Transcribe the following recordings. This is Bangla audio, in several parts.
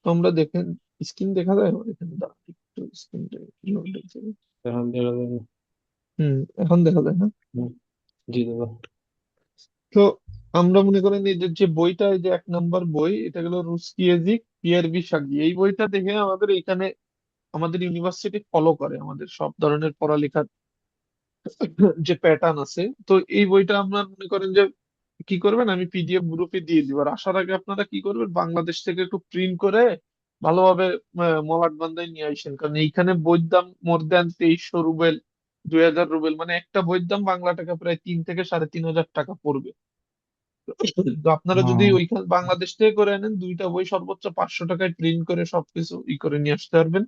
তোমরা দেখেন, স্ক্রিন দেখা যায় আমার এখানে? দাঁড়াও, একটু স্ক্রিনটা লোড হয়েছে। এখন দেখা যাবে। হুম, এখন দেখা যায় না? হুম, জি দাদা। তো আমরা মনে করেন এই যে যে বইটা, এই যে 1 নম্বর বই, এটা হলো রুস্কি এজিক পিয়ের বিশাগি। এই বইটা দেখে আমাদের এখানে আমাদের ইউনিভার্সিটি ফলো করে আমাদের সব ধরনের পড়ালেখার যে প্যাটার্ন আছে। তো এই বইটা আমরা মনে করেন যে কি করবেন, আমি পিডিএফ গ্রুপে দিয়ে দিব। আর আসার আগে আপনারা কি করবেন, বাংলাদেশ থেকে একটু প্রিন্ট করে ভালোভাবে মলাট বান্ধায় নিয়ে আসেন, কারণ এইখানে বইয়ের দাম মোর দেন 2300 রুবেল, 2000 রুবেল, মানে একটা বইয়ের দাম বাংলা টাকা প্রায় 3 থেকে 3500 টাকা পড়বে। তো আপনারা যদি হুম, ওইখানে বাংলাদেশ থেকে করে আনেন, দুইটা বই সর্বোচ্চ 500 টাকায় প্রিন্ট করে সবকিছু ই করে নিয়ে আসতে পারবেন।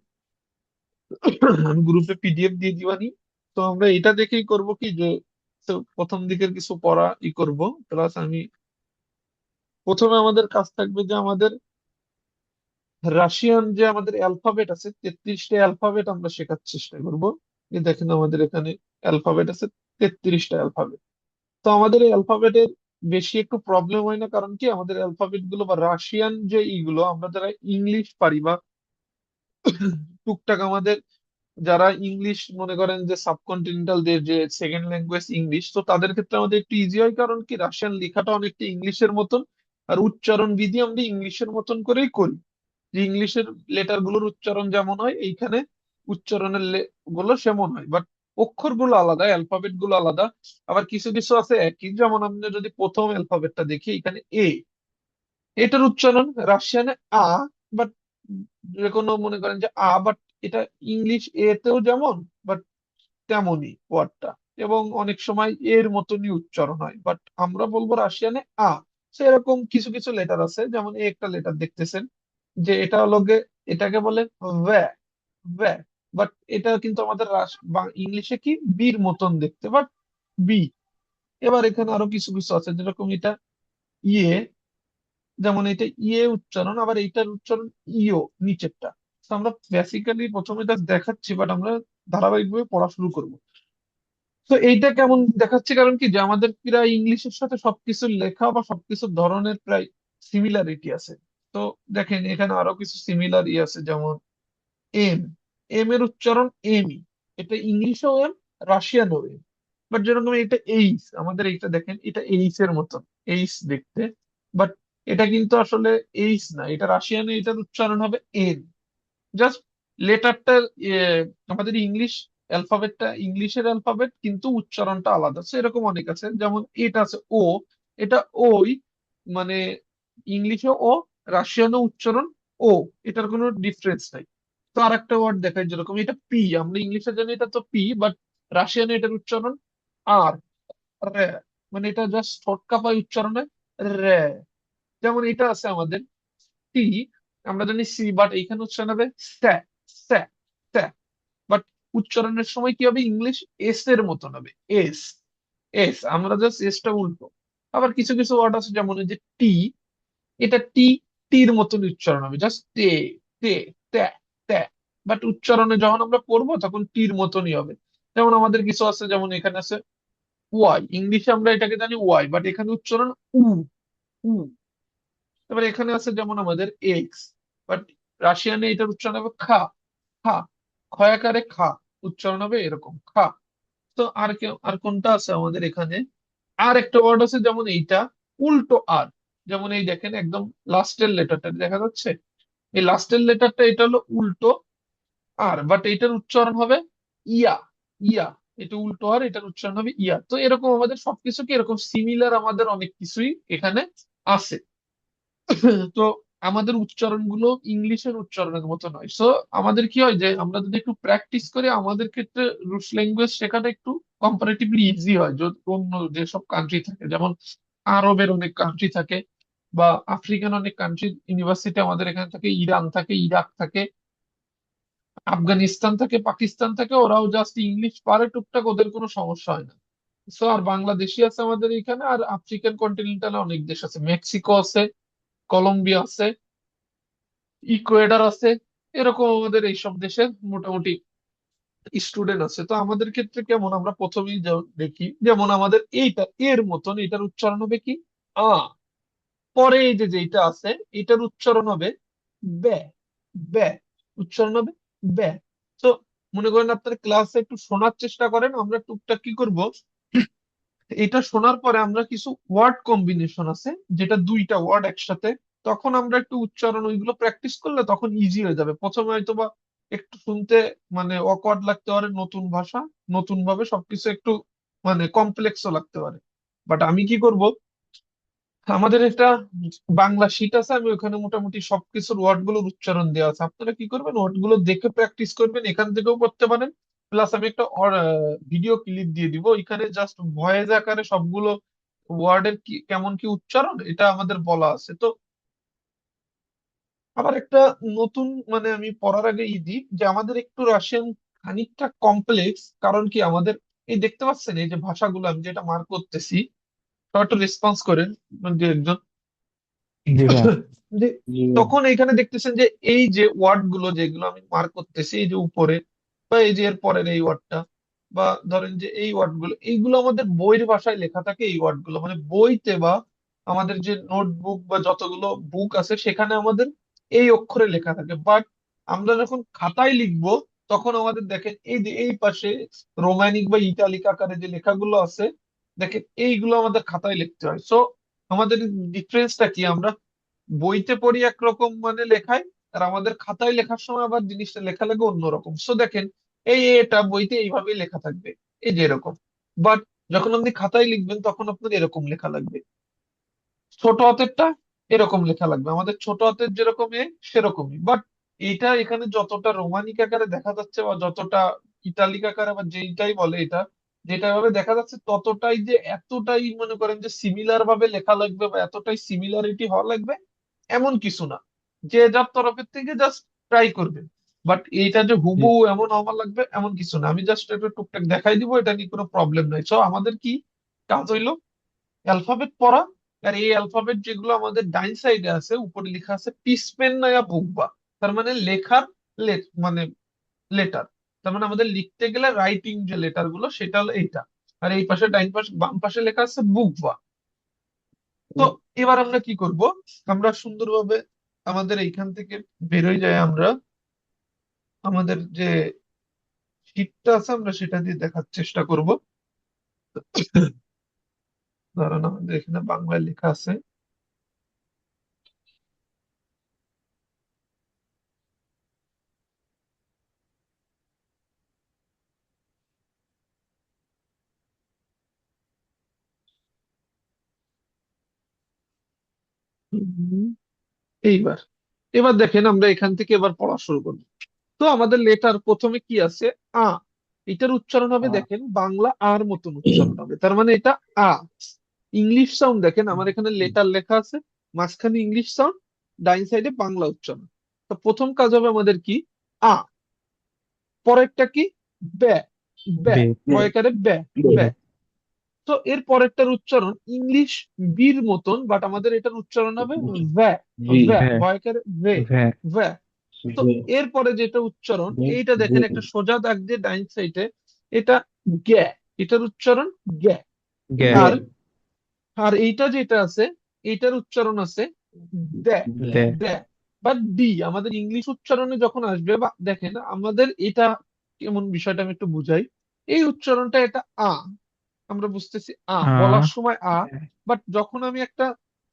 আমি গ্রুপে পিডিএফ দিয়ে দিবানি। তো আমরা এটা দেখেই করব কি যে, তো প্রথম দিকের কিছু পড়া ই করব, প্লাস আমি প্রথমে আমাদের কাজ থাকবে যে আমাদের রাশিয়ান যে আমাদের অ্যালফাবেট আছে, 33টা অ্যালফাবেট আমরা শেখার চেষ্টা করব। এই দেখেন আমাদের এখানে অ্যালফাবেট আছে 33টা অ্যালফাবেট। তো আমাদের এই অ্যালফাবেটের বেশি একটু প্রবলেম হয় না, কারণ কি আমাদের অ্যালফাবেট গুলো বা রাশিয়ান যে ইগুলো আমরা যারা ইংলিশ পারি বা টুকটাক আমাদের যারা ইংলিশ মনে করেন যে সাবকন্টিনেন্টাল দের যে সেকেন্ড ল্যাঙ্গুয়েজ ইংলিশ, তো তাদের ক্ষেত্রে আমাদের একটু ইজি হয়, কারণ কি রাশিয়ান লেখাটা অনেকটা ইংলিশের মতন, আর উচ্চারণ বিধি আমরা ইংলিশের মতন করেই করি। যে ইংলিশের লেটার গুলোর উচ্চারণ যেমন হয়, এইখানে উচ্চারণের গুলো সেমন হয়, বাট অক্ষর গুলো আলাদা, অ্যালফাবেট গুলো আলাদা। আবার কিছু কিছু আছে একই, যেমন আমরা যদি প্রথম অ্যালফাবেটটা দেখি, এখানে এ, এটার উচ্চারণ রাশিয়ানে আ, বাট যে কোনো মনে করেন যে বাট এটা ইংলিশ এতেও যেমন, বাট তেমনই ওয়ার্ডটা, এবং অনেক সময় এর মতনই উচ্চারণ হয়, বাট আমরা বলবো রাশিয়ানে আ। সেরকম কিছু কিছু লেটার আছে, যেমন এই একটা লেটার দেখতেছেন যে এটা হলো এটাকে বলে ভ্যা, ভ্যা, বাট এটা কিন্তু আমাদের ইংলিশে কি বির মতন দেখতে, বাট বি। এবার এখানে আরো কিছু কিছু আছে, যেরকম এটা ইয়ে, যেমন এটা ইয়ে উচ্চারণ, আবার এইটার উচ্চারণ ইও, নিচেরটা। তো আমরা বেসিক্যালি প্রথমে জাস্ট দেখাচ্ছি, বাট আমরা ধারাবাহিকভাবে পড়া শুরু করবো। তো এইটা কেমন দেখাচ্ছে, কারণ কি যে আমাদের প্রায় ইংলিশের সাথে সবকিছু লেখা বা সবকিছু ধরনের প্রায় সিমিলারিটি আছে। তো দেখেন এখানে আরো কিছু সিমিলার ই আছে, যেমন এম, এম এর উচ্চারণ এমই, এটা ইংলিশেও এম, রাশিয়ানও এম। বাট যেরকম এটা এইস, আমাদের এইটা দেখেন এটা এইস এর মতন, এইস দেখতে, বাট এটা কিন্তু আসলে এইস না, এটা রাশিয়ানে এটার উচ্চারণ হবে এন। জাস্ট লেটারটা, আমাদের ইংলিশ অ্যালফাবেটটা ইংলিশের অ্যালফাবেট, কিন্তু উচ্চারণটা আলাদা। সো এরকম অনেক আছে, যেমন এটা আছে ও, এটা ওই, মানে ইংলিশে ও, রাশিয়ানও উচ্চারণ ও, এটার কোনো ডিফারেন্স নাই। তো আর একটা ওয়ার্ড দেখায়, যেরকম এটা পি, আমরা ইংলিশে জানি এটা তো পি, বাট রাশিয়ানে এটার উচ্চারণ আর, রে, মানে এটা জাস্ট ঠোঁট কাঁপায় উচ্চারণে রে। যেমন এটা আছে আমাদের টি, আমরা জানি সি, বাট এইখানে উচ্চারণ হবে স্যা, স্যা, স্যা। বাট উচ্চারণের সময় কি হবে, ইংলিশ এস এর মতন হবে, এস, এস, আমরা জাস্ট এসটা উল্টো। আবার কিছু কিছু ওয়ার্ড আছে, যেমন এই যে টি, এটা টি, টির মতন উচ্চারণ হবে, জাস্ট তে, তে, ত্যা, ত্যা। বাট উচ্চারণে যখন আমরা পড়বো তখন টির মতনই হবে। যেমন আমাদের কিছু আছে, যেমন এখানে আছে ওয়াই, ইংলিশে আমরা এটাকে জানি ওয়াই, বাট এখানে উচ্চারণ উ, উ। এবার এখানে আছে যেমন আমাদের এক্স, বাট রাশিয়ানে এটার উচ্চারণ হবে খা, খা, ক্ষয়াকারে খা, উচ্চারণ হবে এরকম খা। তো আর আর কোনটা আছে আমাদের এখানে, আর একটা ওয়ার্ড আছে যেমন এইটা উল্টো আর, যেমন এই দেখেন একদম লাস্টের লেটারটা দেখা যাচ্ছে, এই লাস্টের লেটারটা এটা হলো উল্টো আর, বাট এটার উচ্চারণ হবে ইয়া, ইয়া। এটা উল্টো আর, এটার উচ্চারণ হবে ইয়া। তো এরকম আমাদের সবকিছু কি এরকম সিমিলার, আমাদের অনেক কিছুই এখানে আছে। তো আমাদের উচ্চারণগুলো ইংলিশের উচ্চারণের মতো নয়। সো আমাদের কি হয় যে আমরা যদি একটু প্র্যাকটিস করি, আমাদের ক্ষেত্রে রুশ ল্যাঙ্গুয়েজ শেখাটা একটু কম্পারেটিভলি ইজি হয়। যদি অন্য যেসব কান্ট্রি থাকে, যেমন আরবের অনেক কান্ট্রি থাকে, বা আফ্রিকান অনেক কান্ট্রি ইউনিভার্সিটি আমাদের এখানে থাকে, ইরান থাকে, ইরাক থাকে, আফগানিস্তান থাকে, পাকিস্তান থাকে, ওরাও জাস্ট ইংলিশ পারে টুকটাক, ওদের কোনো সমস্যা হয় না। সো আর বাংলাদেশি আছে আমাদের এখানে, আর আফ্রিকান কন্টিনেন্টালে অনেক দেশ আছে, মেক্সিকো আছে, কলম্বিয়া আছে, ইকুয়েডর আছে, এরকম আমাদের এইসব দেশের মোটামুটি স্টুডেন্ট আছে। তো আমাদের ক্ষেত্রে কেমন, আমরা প্রথমেই দেখি যেমন আমাদের এইটা এর মতন, এটার উচ্চারণ হবে কি আ, পরে এই যে যেটা আছে এটার উচ্চারণ হবে বে, বে, উচ্চারণ হবে বে। তো মনে করেন আপনার ক্লাসে একটু শোনার চেষ্টা করেন, আমরা টুকটাক কি করব, এটা শোনার পরে আমরা কিছু ওয়ার্ড কম্বিনেশন আছে যেটা দুইটা ওয়ার্ড একসাথে, তখন আমরা একটু উচ্চারণ ওইগুলো প্র্যাকটিস করলে তখন ইজি হয়ে যাবে। প্রথমে হয়তো বা একটু শুনতে মানে অকওয়ার্ড লাগতে পারে, নতুন ভাষা, নতুন ভাবে সবকিছু একটু মানে কমপ্লেক্সও লাগতে পারে। বাট আমি কি করব, আমাদের একটা বাংলা শিট আছে, আমি ওখানে মোটামুটি সবকিছুর ওয়ার্ড গুলোর উচ্চারণ দেওয়া আছে। আপনারা কি করবেন, ওয়ার্ড গুলো দেখে প্র্যাকটিস করবেন, এখান থেকেও করতে পারেন। প্লাস আমি একটা ভিডিও ক্লিপ দিয়ে দিব, এখানে জাস্ট ভয়েস আকারে সবগুলো ওয়ার্ডের কি কেমন কি উচ্চারণ এটা আমাদের বলা আছে। তো আবার একটা নতুন মানে আমি পড়ার আগে দিই যে আমাদের একটু রাশিয়ান খানিকটা কমপ্লেক্স, কারণ কি আমাদের এই দেখতে পাচ্ছেন এই যে ভাষাগুলো আমি যেটা মার্ক করতেছি, সবাই একটু রেসপন্স করেন, যে একজন জি ভাইয়া। যে জি ভাইয়া। তখন এখানে দেখতেছেন যে এই যে ওয়ার্ড গুলো যেগুলো আমি মার্ক করতেছি এই যে উপরে, বা এই যে এর পরের এই ওয়ার্ডটা, বা ধরেন যে এই ওয়ার্ড গুলো, এইগুলো আমাদের বইয়ের ভাষায় লেখা থাকে। এই ওয়ার্ড গুলো মানে বইতে বা আমাদের যে নোটবুক বা যতগুলো বুক আছে সেখানে আমাদের এই অক্ষরে লেখা থাকে। বাট আমরা যখন খাতায় লিখবো তখন আমাদের দেখেন এই যে এই পাশে রোমানিক বা ইটালিক আকারে যে লেখাগুলো আছে, দেখেন এইগুলো আমাদের খাতায় লিখতে হয়। সো আমাদের ডিফারেন্সটা কি, আমরা বইতে পড়ি একরকম মানে লেখায়, আর আমাদের খাতায় লেখার সময় আবার জিনিসটা লেখা লাগে অন্যরকম। সো দেখেন এই এটা বইতে এইভাবেই লেখা থাকবে, এই যে এরকম। বাট যখন আপনি খাতায় লিখবেন তখন আপনার এরকম লেখা লাগবে, ছোট হাতেরটা এরকম লেখা লাগবে, আমাদের ছোট হাতের যেরকম সেরকমই। বাট এটা এখানে যতটা রোমানিক আকারে দেখা যাচ্ছে বা যতটা ইটালিক আকারে বা যেইটাই বলে এটা, যেটা ভাবে দেখা যাচ্ছে ততটাই যে এতটাই মনে করেন যে সিমিলার ভাবে লেখা লাগবে বা এতটাই সিমিলারিটি হওয়া লাগবে এমন কিছু না। যে যার তরফের থেকে জাস্ট ট্রাই করবেন। বাট এইটা যে জি হুবহু এমন হওয়া লাগবে এমন কিছু না, আমি জাস্ট একটু টুকটাক দেখাই দিব, এটা নিয়ে কোনো প্রবলেম নাই। সো আমাদের কি কাজ হইলো, অ্যালফাবেট পড়া। আর এই অ্যালফাবেট যেগুলো আমাদের ডাইন সাইডে আছে উপরে লেখা আছে পিসপেন নয়া বুকবা, তার মানে লেখার মানে লেটার, তার মানে আমাদের লিখতে গেলে রাইটিং যে লেটার গুলো সেটা হলো এইটা। আর এই পাশে ডাইন পাশে বাম পাশে লেখা আছে বুকবা। তো এবার আমরা কি করব, আমরা সুন্দরভাবে আমাদের এইখান থেকে বেরোয় যায়, আমরা আমাদের যে শীটটা আছে আমরা সেটা দিয়ে দেখার চেষ্টা করব। ধরেন আমাদের এখানে বাংলায় লেখা আছে, হুম, এইবার এবার দেখেন আমরা এখান থেকে এবার পড়া শুরু করব। তো আমাদের লেটার প্রথমে কি আছে, আ, এটার উচ্চারণ হবে দেখেন বাংলা আর মতন উচ্চারণ হবে, তার মানে এটা আ। ইংলিশ সাউন্ড দেখেন আমার এখানে লেটার লেখা আছে, মাঝখানে ইংলিশ সাউন্ড, ডাইন সাইডে বাংলা উচ্চারণ। তো প্রথম কাজ হবে আমাদের কি, আ, পরেরটা কি, বে, বে, বে। বয়কারে বে, বে। তো এর পরেরটার উচ্চারণ ইংলিশ বির মতন, বাট আমাদের এটার উচ্চারণ হবে ভ্যা, জি ভ্যা, ভ্যা। বয়কারে ভে, ভ্যা। ভ্যা। তো জি এরপরে যেটা উচ্চারণ জি এইটা জি দেখেন একটা সোজা দাগ দিয়ে ডাইন সাইডে, এটা গ্যা, এটার উচ্চারণ গ্যা। গ্যা। জি আর আর এইটা যেটা আছে এইটার উচ্চারণ আছে দ্যা, জি দে। দ্যা বা ডি। আমাদের ইংলিশ উচ্চারণে যখন আসবে বা দেখেন আমাদের এটা কেমন বিষয়টা আমি একটু বুঝাই। এই উচ্চারণটা এটা আ, আমরা বুঝতেছি আ। বলার সময় বাট যখন আমি একটা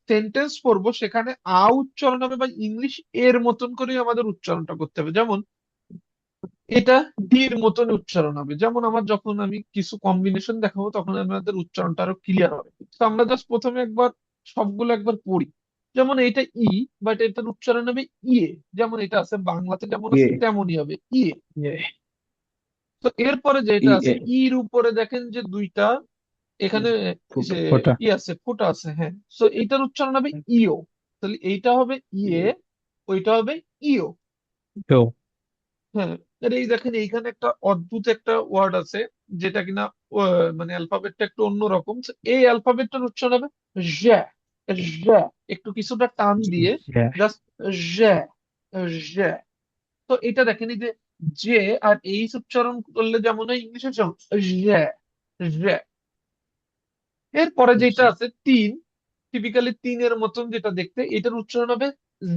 সেন্টেন্স পড়বো সেখানে উচ্চারণ হবে বা ইংলিশ এর মতন করেই আমাদের উচ্চারণটা করতে হবে। যেমন এটা ডির মতন উচ্চারণ হবে, যেমন আমার যখন আমি কিছু কম্বিনেশন দেখাবো তখন আমাদের উচ্চারণটা আরো ক্লিয়ার হবে। তো আমরা জাস্ট প্রথমে একবার সবগুলো একবার পড়ি। যেমন এটা বাট এটার উচ্চারণ হবে ইয়ে, যেমন এটা আছে বাংলাতে যেমন ই আছে তেমনই হবে ইয়ে। ইয়ে। তো এরপরে যেটা ই আছে ইর উপরে দেখেন যে দুইটা এখানে ফুটো যে ফোঁটা। আছে ফোঁটা আছে, হ্যাঁ। তো এইটার উচ্চারণ হবে ইও, তাহলে এইটা হবে ইয়ে, ওইটা হবে ইও। ইও। হ্যাঁ। আর এই দেখেন এইখানে একটা অদ্ভুত একটা ওয়ার্ড আছে যেটা কিনা মানে অ্যালফাবেটটা একটু অন্যরকম। তো এই অ্যালফাবেটটার উচ্চারণ হবে জ্যা, জ্যা, একটু কিছুটা টান দিয়ে জ্যা। জাস্ট জ্যা, জ্যা। তো এটা দেখেন এই যে জে আর এইচ উচ্চারণ করলে যেমন হয় ইংলিশে জ্যা, জ্যা। এরপরে যেটা জি আছে তিন, টিপিক্যালি তিনের মতন যেটা দেখতে, এটার উচ্চারণ হবে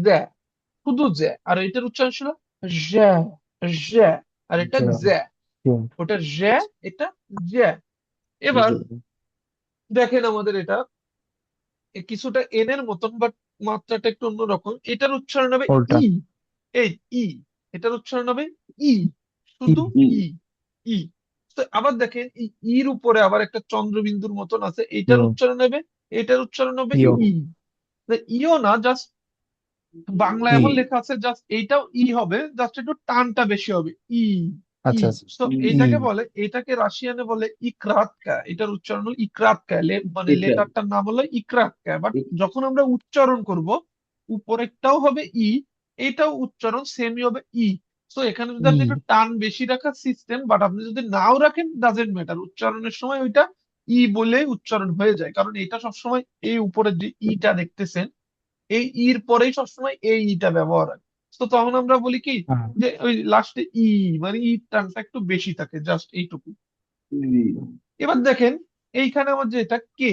জ্যা, শুধু জ্যা। আর এটার উচ্চারণ ছিল জ্যা, জ্যা। আর এটা জ্যা, জ্যা, জ্যা, ওটা জ্যা, এটা জ্যা। এবার জি দেখেন আমাদের এটা কিছুটা এন এর মতন, বাট মাত্রাটা একটু অন্যরকম। এটার উচ্চারণ হবে উল্টা, ই, এই ই। এটার উচ্চারণ হবে ই, ই, শুধু ই ই, ই। তো আবার দেখেন এই ইর উপরে আবার একটা চন্দ্রবিন্দুর মতন আছে, এইটার ইয়ো, উচ্চারণ হবে, এটার উচ্চারণ হবে ইয়ো, ই। না, ইও না, জাস্ট বাংলা ই, এমন লেখা আছে, জাস্ট এইটাও ই হবে, জাস্ট একটু টানটা বেশি হবে, ই, ই। আচ্ছা আচ্ছা, তো ই ই, এইটাকে বলে, এটাকে রাশিয়ানে বলে ইক্রাতকা। এটার উচ্চারণ হলো ইক্রাতকা, মানে এটা লেটারটার নাম হলো ইক্রাতকা। বাট ই- যখন আমরা উচ্চারণ করব, উপরেরটাও হবে ই, এটাও উচ্চারণ সেমই হবে ই। তো এখানে যদি ই, আপনি একটু টান বেশি রাখার সিস্টেম, বাট আপনি যদি নাও রাখেন, ডাজেন্ট ম্যাটার, উচ্চারণের সময় ওইটা ই বলেই উচ্চারণ হয়ে যায়। কারণ এটা সবসময় এই উপরের যে ইটা দেখতেছেন, এই ইর পরেই সবসময় এই ইটা ব্যবহার হয়। তো তখন আমরা বলি কি, হ্যাঁ, যে ওই লাস্টে ই, মানে ই টানটা একটু বেশি থাকে, জাস্ট এইটুকু। ই- এবার দেখেন এইখানে আমার যে এটা কে,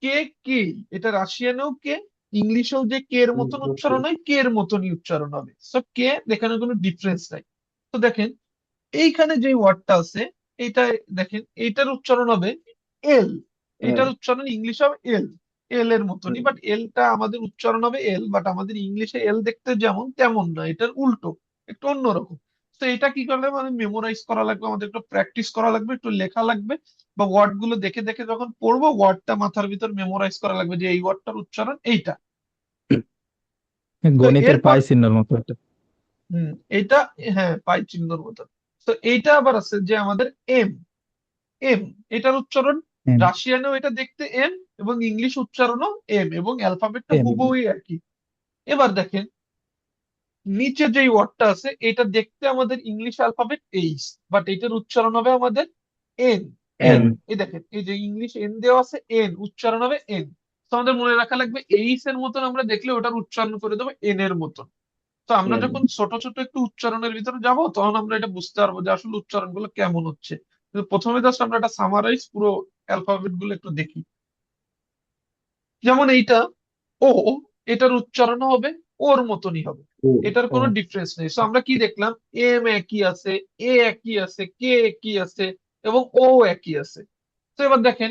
কে, কে, এটা রাশিয়ানেও কে, ইংলিশেও যে কে এর মতন উচ্চারণ হয়, কে এর মতনই উচ্চারণ হবে। সব কে, এখানে কোনো ডিফারেন্স নাই। তো দেখেন এইখানে যে ওয়ার্ডটা আছে, এইটা দেখেন, এইটার উচ্চারণ হবে এল। হ্যাঁ এটার উচ্চারণ ইংলিশে হবে এল, এল এর মতনই। বাট এলটা আমাদের উচ্চারণ হবে এল, বাট আমাদের ইংলিশে এল দেখতে যেমন তেমন না, এটার উল্টো, একটু অন্যরকম। তো এটা কি করলে মানে মেমোরাইজ করা লাগবে, আমাদের একটু প্র্যাকটিস করা লাগবে, একটু লেখা লাগবে, বা ওয়ার্ড গুলো দেখে দেখে যখন পড়বো, ওয়ার্ডটা মাথার ভিতর মেমোরাইজ করা লাগবে যে এই ওয়ার্ডটার উচ্চারণ এইটা। তো গণিতের এরপর পাই চিহ্নের মতো এটা। হম, এইটা, হ্যাঁ, পাই চিহ্নর মতন। তো এইটা আবার আছে যে আমাদের এম, এম, এটার উচ্চারণ এম, রাশিয়ানেও এটা দেখতে এম, এবং ইংলিশ উচ্চারণও এম, এবং অ্যালফাবেটটা এম, হুবহুই একই। এবার দেখেন নিচে যেই ওয়ার্ডটা আছে, এটা দেখতে আমাদের ইংলিশ অ্যালফাবেট এইচ, বাট এটার উচ্চারণ হবে আমাদের এন, এন, এন। এই দেখেন এই যে ইংলিশ এন দেওয়া আছে, এন উচ্চারণ হবে এন। তো আমাদের মনে রাখা লাগবে এইচ এর মতন আমরা দেখলে ওটার উচ্চারণ করে দেবো এন এর মতন। তো আমরা এন যখন ছোট ছোট একটু উচ্চারণের ভিতরে যাব, তখন আমরা এটা বুঝতে পারবো যে আসলে উচ্চারণ গুলো কেমন হচ্ছে। কিন্তু প্রথমে জাস্ট আমরা একটা সামারাইজ পুরো অ্যালফাবেট গুলো একটু দেখি। যেমন এইটা ও, এটার উচ্চারণ হবে ওর মতনই হবে, ও এটার ও, কোনো ডিফারেন্স নেই। তো আমরা কি দেখলাম, এম একই আছে, এ একই আছে, কে একই আছে, এবং ও একই আছে। তো এবার দেখেন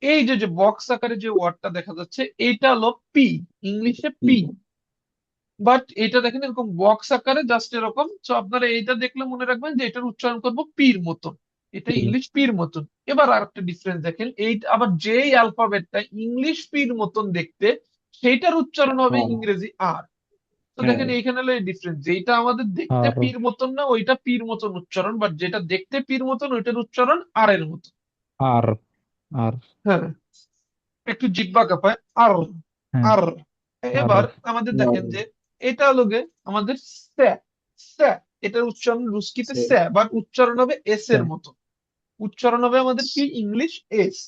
এই যে যে বক্স আকারে যে ওয়ার্ডটা দেখা যাচ্ছে, এইটা হলো পি, ইংলিশে ই পি। বাট এটা দেখেন এরকম বক্স আকারে, জাস্ট এরকম। তো আপনারা এইটা দেখলে মনে রাখবেন যে এটার উচ্চারণ করবো পির মতন, এটা ই, ইংলিশ পির মতন। এবার আর একটা ডিফারেন্স দেখেন, এই আবার যেই অ্যালফাবেটটা ইংলিশ পির মতন দেখতে, সেইটার উচ্চারণ হবে আর ইংরেজি আর। তো হ্যাঁ দেখেন এইখানে হলো এই ডিফারেন্স, যেটা আমাদের দেখতে আর, পির মতন না, ওইটা পির মতন উচ্চারণ, বাট যেটা দেখতে পির মতন ওইটার উচ্চারণ আর এর মতন। আর, আর, হ্যাঁ, একটু জিহ্বা কাঁপায় আর, হ্যাঁ, আর। আর, এবার আমাদের আর দেখেন যে এটা হলো গে আমাদের স্যা, স্যা। এটার উচ্চারণ রুস্কিতে সে স্যা, বাট উচ্চারণ হবে এস এর হ্যাঁ, মতো। উচ্চারণ হবে আমাদের কি, ইংলিশ এস।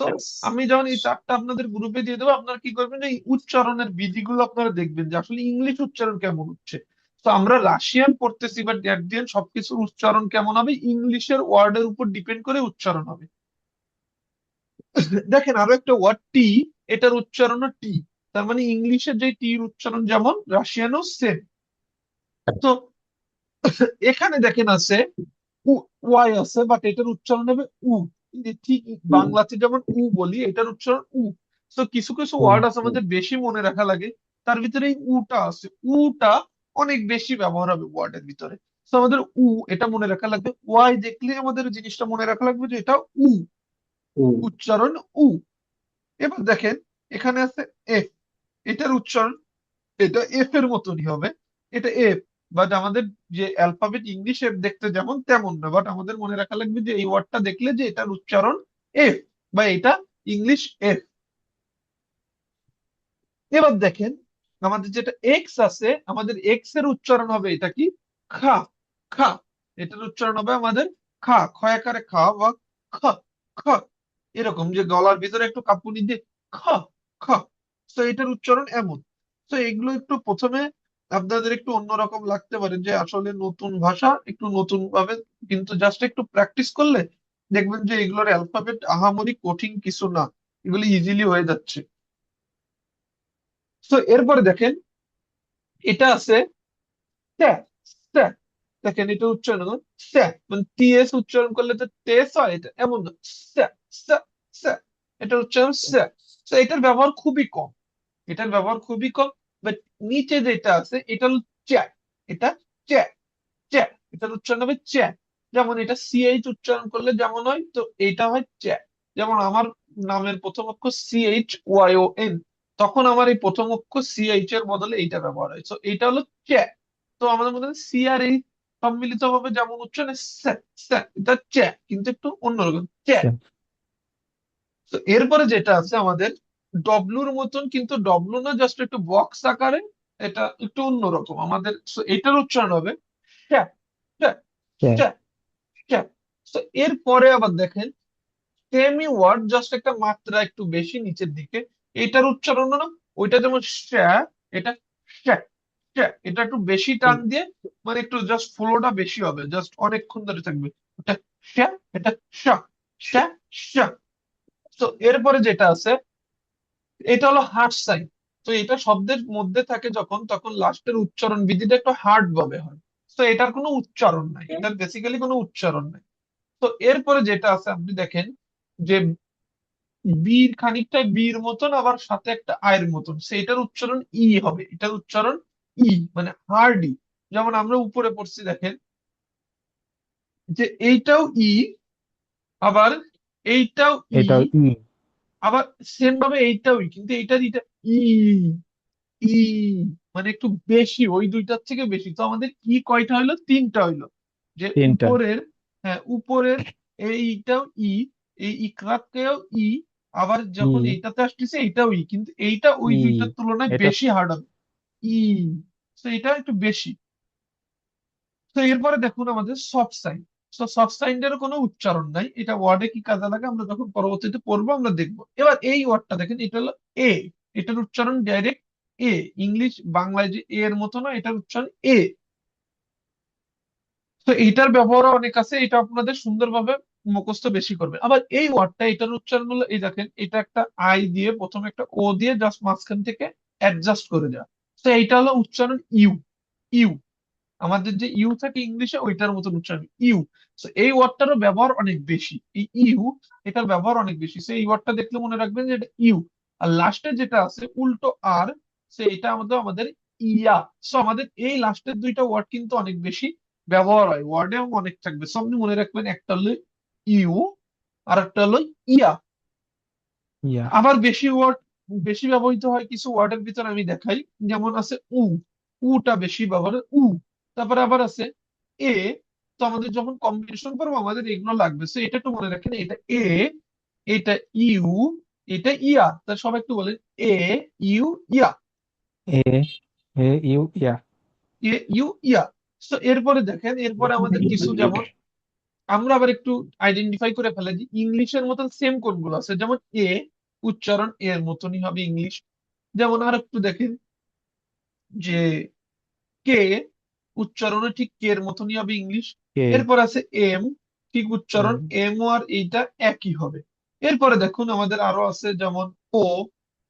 তো এস আমি যখন এই চারটা আপনাদের গ্রুপে দিয়ে দেবো, আপনারা কি করবেন, এই উচ্চারণের বিধিগুলো আপনারা দেখবেন যে আসলে ইংলিশ উচ্চারণ কেমন হচ্ছে। তো আমরা রাশিয়ান পড়তেছি, বাট এট দি এন্ড সবকিছুর উচ্চারণ কেমন হবে, ইংলিশের ওয়ার্ডের উপর ডিপেন্ড করে উচ্চারণ হবে। দেখেন আরো একটা ওয়ার্ড টি, এটার উচ্চারণও টি। তার মানে ইংলিশের যে টির উচ্চারণ যেমন, রাশিয়ানও সেম। তো এখানে দেখেন আছে ওয়াই আছে, বাট এটার উচ্চারণ হবে উ। এই যে ঠিক উ বাংলাতে যেমন উ বলি, এটার উচ্চারণ উ। তো কিছু কিছু ও, ওয়ার্ড আছে উ আমাদের বেশি মনে রাখা লাগে, তার ভিতরে এই উটা আছে, উটা অনেক বেশি ব্যবহার হবে ওয়ার্ডের ভিতরে। তো আমাদের এটা মনে রাখা লাগবে, ওয়াই দেখলে আমাদের জিনিসটা মনে রাখা লাগবে যে এটা উ, উ উচ্চারণ উ। এবার দেখেন এখানে আছে এফ, এটার উচ্চারণ এটা এফ এর মতনই হবে, এটা এফ। বাট আমাদের যে অ্যালফাবেট ইংলিশ এফ দেখতে যেমন তেমন না, বাট আমাদের মনে রাখা লাগবে যে এই ওয়ার্ডটা দেখলে যে এটার উচ্চারণ এফ, বা এটা ইংলিশ এফ। এবার দেখেন আমাদের যেটা এক্স আছে, আমাদের এক্স এর উচ্চারণ হবে এটা কি, খা, খা। এটার উচ্চারণ হবে আমাদের খা, খয়াকারে খা, বা খ, খ। এরকম যে গলার ভিতরে একটু কাঁপুনি দিয়ে খ, খ। তো এটার উচ্চারণ এমন। তো এগুলো একটু প্রথমে আপনাদের একটু অন্যরকম লাগতে পারে, যে আসলে নতুন ভাষা একটু নতুন ভাবে, কিন্তু জাস্ট একটু প্র্যাকটিস করলে দেখবেন যে এগুলোর অ্যালফাবেট আহামরি কঠিন কিছু না, এগুলি ইজিলি হয়ে যাচ্ছে। তো এরপরে দেখেন এটা আছে স্যা, স্যা। দেখেন এটা উচ্চারণ করুন, স্যা, মানে টিএস উচ্চারণ করলে তো টেস হয়, এটা এমন না, স্যা, স্যা, স্যা। এটা উচ্চারণ স্যা। তো এটার ব্যবহার খুবই কম, এটার ব্যবহার খুবই কম। বাট নিচে যেটা আছে এটা হলো চ্যা, এটা চ্যা, চ্যা, এটার উচ্চারণ হবে চ্যা। যেমন এটা সিএইচ উচ্চারণ করলে যেমন হয়, তো এটা হয় চ্যা। যেমন আমার নামের প্রথম অক্ষর CHYON, তখন আমার এই প্রথম অক্ষর সিএইচ এর বদলে এইটা ব্যবহার হয়, তো এটা হলো চ্যা। তো আমাদের মধ্যে সি আর এই সম্মিলিত ভাবে যেমন উচ্চারণ স্যা, স্যা, এটা চ্যা, কিন্তু একটু অন্যরকম চ্যা। আচ্ছা, তো এরপরে যেটা আছে আমাদের ডব্লুর মতন, কিন্তু ডব্লু না, জাস্ট একটু বক্স আকারে, এটা একটু অন্যরকম আমাদের। so এটার উচ্চারণ হবে শ্যা, শ্যা, হ্যাঁ, শ্যা, শ্যা। তো এরপরে আবার দেখেন সেমি ওয়ার্ড, জাস্ট একটা মাত্রা একটু বেশি নিচের দিকে, এটার উচ্চারণ না, ওইটা যেমন শ্যা, এটা শ্যা, শ্যা, এটা একটু বেশি টান দিয়ে, মানে একটু জাস্ট ফ্লোটা বেশি হবে, জাস্ট অনেকক্ষণ ধরে থাকবে, এটা শ্যা, এটা শ্যা, শ্যা, শ্যা। তো এরপরে যেটা আছে এটা হলো হার্ট সাইন। তো এটা শব্দের মধ্যে থাকে যখন, তখন লাস্টের উচ্চারণ বিধিটা একটু হার্ড ভাবে হয়। তো এটার কোনো উচ্চারণ নাই, এটার বেসিক্যালি কোনো উচ্চারণ নাই। তো এরপরে যেটা আছে আপনি দেখেন যে বীর খানিকটা বীর মতন, আবার সাথে একটা আয়ের মতন, সেটার উচ্চারণ ই হবে, এটার উচ্চারণ ই, মানে হার্ডি। যেমন আমরা উপরে পড়ছি দেখেন যে এইটাও ই, আবার এইটাও ই, এটাও ই। আবার সেম ভাবে এইটাও ই, কিন্তু এইটার ইটা ই, ই, মানে একটু বেশি, ওই দুইটার থেকে বেশি। তো আমাদের ই কয়টা হইলো, তিনটা হইলো। যে তিনটা। উপরের, হ্যাঁ উপরের এইটাও ই, এই ইকরাকেও ই, আবার যখন ই, এইটাতে আসতেছে এইটাও ই, কিন্তু এইটা ওই ই, দুইটার তুলনায় এটা বেশি হার্ড হবে, ই। তো এটা একটু বেশি। তো এরপরে দেখুন আমাদের সফট সাইন। তো সফট সাইনের কোনো উচ্চারণ নাই, এটা ওয়ার্ডে কি কাজে লাগে আমরা যখন পরবর্তীতে পড়বো আমরা দেখবো। এবার এই ওয়ার্ডটা দেখেন, এটা হলো এ, এটার উচ্চারণ ডাইরেক্ট এ। ইংলিশ বাংলায় যে এ এর মতো না, এটার উচ্চারণ এ। তো এইটার ব্যবহারও অনেক আছে, এটা আপনাদের সুন্দরভাবে মুখস্থ বেশি করবে। আবার এই ওয়ার্ডটা, এটার উচ্চারণ হলো এই দেখেন, এটা একটা আই দিয়ে প্রথমে একটা ও দিয়ে জাস্ট মাঝখান থেকে অ্যাডজাস্ট করে দেওয়া। তো এইটা হলো উচ্চারণ ইউ, ইউ। আমাদের যে ইউ থাকে ইংলিশে, ওইটার মতন উচ্চারণ ইউ। তো এই ওয়ার্ডটারও ব্যবহার অনেক বেশি, এই ইউ, এটার ব্যবহার অনেক বেশি। তো এই ওয়ার্ডটা দেখলে মনে রাখবেন যে এটা ইউ। আর লাস্টে যেটা আছে উল্টো আর, সে এটা আমাদের আমাদের ইয়া। সো আমাদের এই লাস্টের দুইটা ওয়ার্ড কিন্তু অনেক বেশি ব্যবহার হয়, ওয়ার্ডে অনেক থাকবে। সো আপনি মনে রাখবেন একটা হলো ইউ, আর একটা হলো ইয়া। ইয়া। আবার বেশি ওয়ার্ড, বেশি ব্যবহৃত হয় কিছু ওয়ার্ডের ভিতর আমি দেখাই। যেমন আছে উটা বেশি ব্যবহার হয়, তারপরে আবার আছে এ। তো আমাদের যখন কম্বিনেশন করবো আমাদের এগুলো লাগবে, তো এটা একটু মনে রাখেন, এটা এ, এটা ইউ, এটা ইয়া। তা সবাই একটু বলেন এ, ইউ, ইয়া, এ, এ, ইউ, ইয়া। এ, ইউ, ইয়া। তো এরপরে দেখেন, এরপরে আমাদের কিছু যেমন আমরা আবার একটু আইডেন্টিফাই করে ফেলে যে ইংলিশের মতন সেম কোনগুলো আছে। যেমন এ উচ্চারণ এর মতনই হবে ইংলিশ। যেমন আর একটু দেখেন যে কে উচ্চারণও ঠিক কে এর মতনই হবে ইংলিশ। কে, এরপর আছে এম, ঠিক উচ্চারণ এম, এম ও আর এইটা একই হবে। এরপরে দেখুন আমাদের আরো আছে যেমন ও,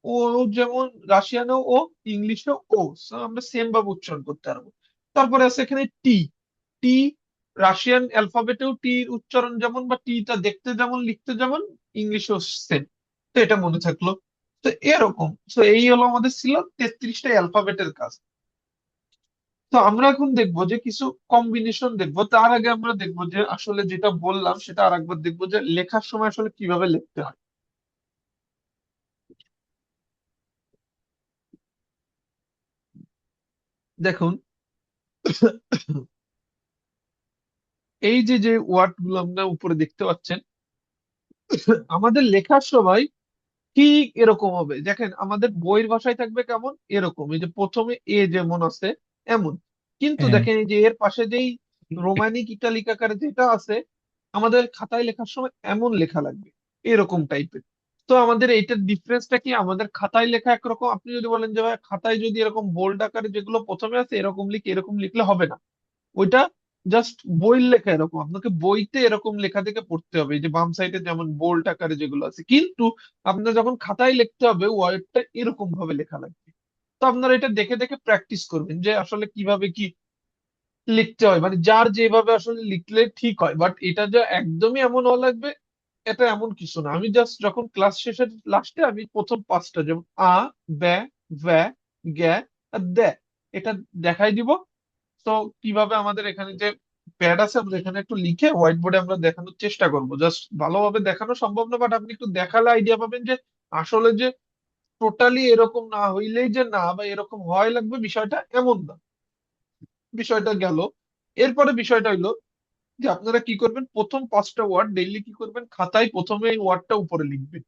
ও যেমন রাশিয়ানেও ও, ইংলিশেও ও, so আমরা সেম ভাবে উচ্চারণ করতে পারবো। তারপরে আছে এখানে টি, টি রাশিয়ান অ্যালফাবেটেও টির উচ্চারণ যেমন, বা টিটা দেখতে যেমন লিখতে যেমন, ইংলিশেও সেম। তো এটা মনে থাকলো। তো এরকম, তো এই হলো আমাদের ছিল 33টা অ্যালফাবেটের কাজ। তো আমরা এখন দেখবো যে কিছু কম্বিনেশন দেখবো, তার আগে আমরা দেখবো যে আসলে যেটা বললাম সেটা আরেকবার দেখবো যে লেখার সময় আসলে কিভাবে লিখতে হয়। দেখুন এই যে যে ওয়ার্ড গুলো আমরা উপরে দেখতে পাচ্ছেন, আমাদের লেখার সময় ঠিক এরকম হবে। দেখেন আমাদের বইয়ের ভাষায় থাকবে কেমন, এরকম, এই যে প্রথমে এ যেমন আছে এমন। কিন্তু এ, দেখেন এই যে এর পাশে যেই রোমানিক ইটালিক আকারে যেটা আছে, আমাদের খাতায় লেখার সময় এমন লেখা লাগবে, এরকম টাইপের। তো আমাদের এইটার ডিফারেন্সটা কি, আমাদের খাতায় লেখা একরকম, আপনি যদি বলেন যে ভাই খাতায় যদি এরকম বোল্ড আকারে যেগুলো প্রথমে আছে এরকম লিখে, এরকম লিখলে হবে না। ওইটা জাস্ট বইয়ের লেখা এরকম, আপনাকে বইতে এরকম লেখা থেকে পড়তে হবে, এই যে বাম সাইডে যেমন বোল্ড আকারে যেগুলো আছে। কিন্তু আপনার যখন খাতায় লিখতে হবে ওয়ার্ডটা এরকম ভাবে লেখা লাগবে। আপনারা এটা দেখে দেখে প্র্যাকটিস করবেন যে আসলে কিভাবে কি লিখতে হয়, মানে যার যেভাবে আসলে লিখলে ঠিক হয়। বাট এটা যে একদমই এমন হওয়া লাগবে এটা এমন কিছু না। আমি জাস্ট যখন ক্লাস শেষের লাস্টে আমি প্রথম পাঁচটা যেমন আ, ব্যা, ভ্যা, গ্যা আর দ্যা এটা দেখাই দিব। তো কিভাবে আমাদের এখানে যে প্যাড আছে আমরা এখানে একটু লিখে হোয়াইট বোর্ডে আমরা দেখানোর চেষ্টা করব। জাস্ট ভালোভাবে দেখানো সম্ভব না, বাট আপনি একটু দেখালে আইডিয়া পাবেন যে আসলে যে টোটালি এরকম না হইলেই যে না বা এরকম হয় লাগবে বিষয়টা এমন না। বিষয়টা গেল। এরপরে বিষয়টা হইলো যে আপনারা কি করবেন, প্রথম পাঁচটা ওয়ার্ড ডেইলি কি করবেন, খাতায় প্রথমে এই ওয়ার্ডটা উপরে লিখবেন।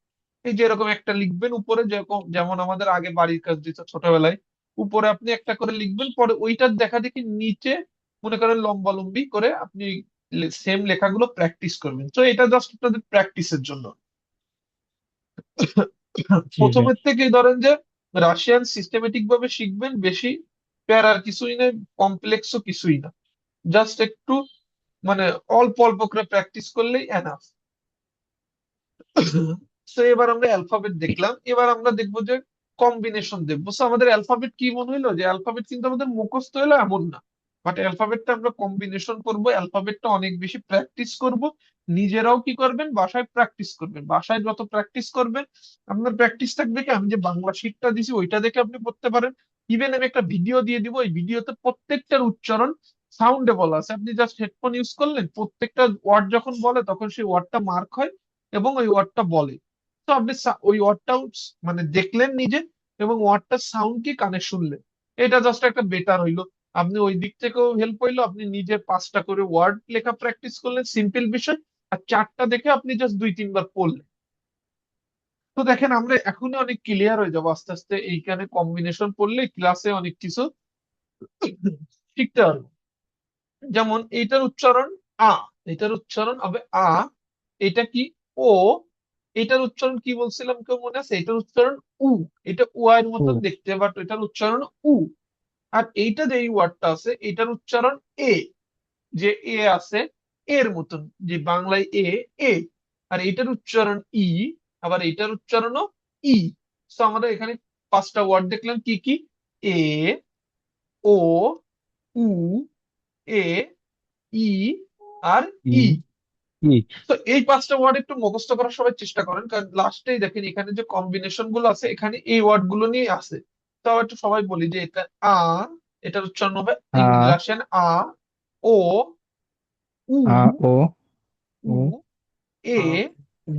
এই যে এরকম একটা লিখবেন উপরে, যেরকম যেমন আমাদের আগে বাড়ির কাজ দিত ছোটবেলায়, উপরে আপনি একটা করে লিখবেন, পরে ওইটার দেখা দেখি নিচে মনে করেন লম্বা লম্বি করে আপনি সেম লেখাগুলো প্র্যাকটিস করবেন। তো এটা জাস্ট আপনাদের প্র্যাকটিসের জন্য। জি ভাই। প্রথমের থেকেই ধরেন যে রাশিয়ান সিস্টেমেটিক ভাবে শিখবেন, বেশি প্যারার কিছুই নেই, কমপ্লেক্সও কিছুই না। জাস্ট একটু মানে অল্প অল্প করে প্র্যাকটিস করলেই এনাফ। তো এবার আমরা অ্যালফাবেট দেখলাম, এবার আমরা দেখবো যে কম্বিনেশন দেখবো। তো আমাদের অ্যালফাবেট কি মনে হইলো যে অ্যালফাবেট কিন্তু আমাদের মুখস্থ হলো এমন না, বাট অ্যালফাবেটটা আমরা কম্বিনেশন করব, অ্যালফাবেটটা অনেক বেশি প্র্যাকটিস করব। নিজেরাও কি করবেন, বাসায় প্র্যাকটিস করবেন। বাসায় যত প্র্যাকটিস করবেন আপনার প্র্যাকটিস থাকবে কি, আমি যে বাংলা শিটটা দিছি ওইটা দেখে আপনি পড়তে পারেন। ইভেন আমি একটা ভিডিও দিয়ে দিব, ওই ভিডিওতে প্রত্যেকটার উচ্চারণ সাউন্ডে বলা আছে। আপনি জাস্ট হেডফোন ইউজ করলেন, প্রত্যেকটা ওয়ার্ড যখন বলে তখন সেই ওয়ার্ডটা মার্ক হয় এবং ওই ওয়ার্ডটা বলে। তো আপনি ওই ওয়ার্ডটাও মানে দেখলেন নিজে এবং ওয়ার্ডটার সাউন্ড কি কানে শুনলেন। এটা জাস্ট একটা বেটার হইলো। আপনি ওই দিক থেকেও হেল্প হইলো, আপনি নিজে পাঁচটা করে ওয়ার্ড লেখা প্র্যাকটিস করলেন, সিম্পল বিষয়। আর চারটা দেখে আপনি জাস্ট দুই তিনবার পড়লেন। তো দেখেন আমরা এখনই অনেক ক্লিয়ার হয়ে যাবো আস্তে আস্তে। এইখানে কম্বিনেশন পড়লে ক্লাসে অনেক কিছু শিখতে পারবো। যেমন এইটার উচ্চারণ আ, এটার উচ্চারণ হবে আ। এটা কি ও, এটার উচ্চারণ কি বলছিলাম কেউ মনে আছে, এটার উচ্চারণ উ। এটা উ এর ও। মতন দেখতে, বাট এটার উচ্চারণ উ। আর এইটা যে এই ওয়ার্ডটা আছে এটার উচ্চারণ এ, যে এ আছে এর মতন, যে বাংলায় এ, এ। আর এটার উচ্চারণ ই, আবার এটার উচ্চারণও ই। তো আমরা এখানে পাঁচটা ওয়ার্ড দেখলাম কি কি, এ, ও, উ, এ, ই আর ই ই। ই তো এই পাঁচটা ওয়ার্ড একটু মুখস্থ করার সবাই চেষ্টা করেন, কারণ লাস্টেই দেখেন এখানে যে কম্বিনেশন গুলো আছে এখানে এই ওয়ার্ড গুলো নিয়ে আছে। তো একটু সবাই বলি যে এটা আ, এটার উচ্চারণ হবে আ রাশিয়ান আ, ও, উ, আ ও উ, উ এ, উ,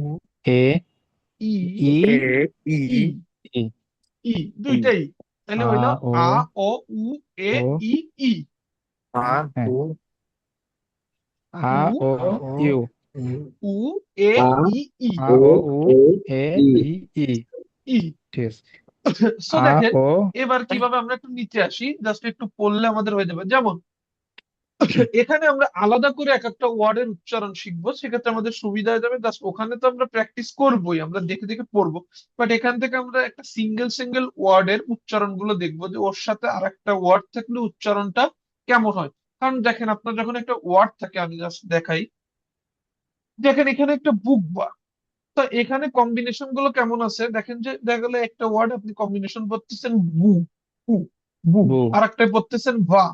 এ ই, ই এ, ই, ই, ই ই, ই, দুইটাই। তাহলে আ হইলো ও আ, ও, উ, এ, ও ই, ই, আ, হ্যাঁ ও, আ উ, ও আ, ও, ইউ উ, উ, এ, আ, ই, ই, আ ও, ও উ ও, এ ই, ই ই ই। ঠিক আছে। সো আ দেখেন ও এবার কিভাবে আমরা একটু নিচে আসি, জাস্ট একটু পড়লে আমাদের হয়ে যাবে। যেমন এখানে আমরা আলাদা করে এক একটা ওয়ার্ডের উচ্চারণ শিখবো, সেক্ষেত্রে আমাদের সুবিধা হয়ে যাবে। জাস্ট ওখানে তো আমরা প্র্যাকটিস করবোই, আমরা দেখে দেখে পড়বো। বাট এখান থেকে আমরা একটা সিঙ্গেল সিঙ্গেল ওয়ার্ডের উচ্চারণ গুলো দেখবো যে ওর সাথে আর একটা ওয়ার্ড থাকলে উচ্চারণটা কেমন হয়। কারণ দেখেন আপনার যখন একটা ওয়ার্ড থাকে, আমি জাস্ট দেখাই, দেখেন এখানে একটা বুক বা, তো এখানে কম্বিনেশন গুলো কেমন আছে দেখেন, যে দেখা গেলে একটা ওয়ার্ড আপনি কম্বিনেশন করতেছেন বু, বু, বু, বু আর একটা পড়তেছেন বা।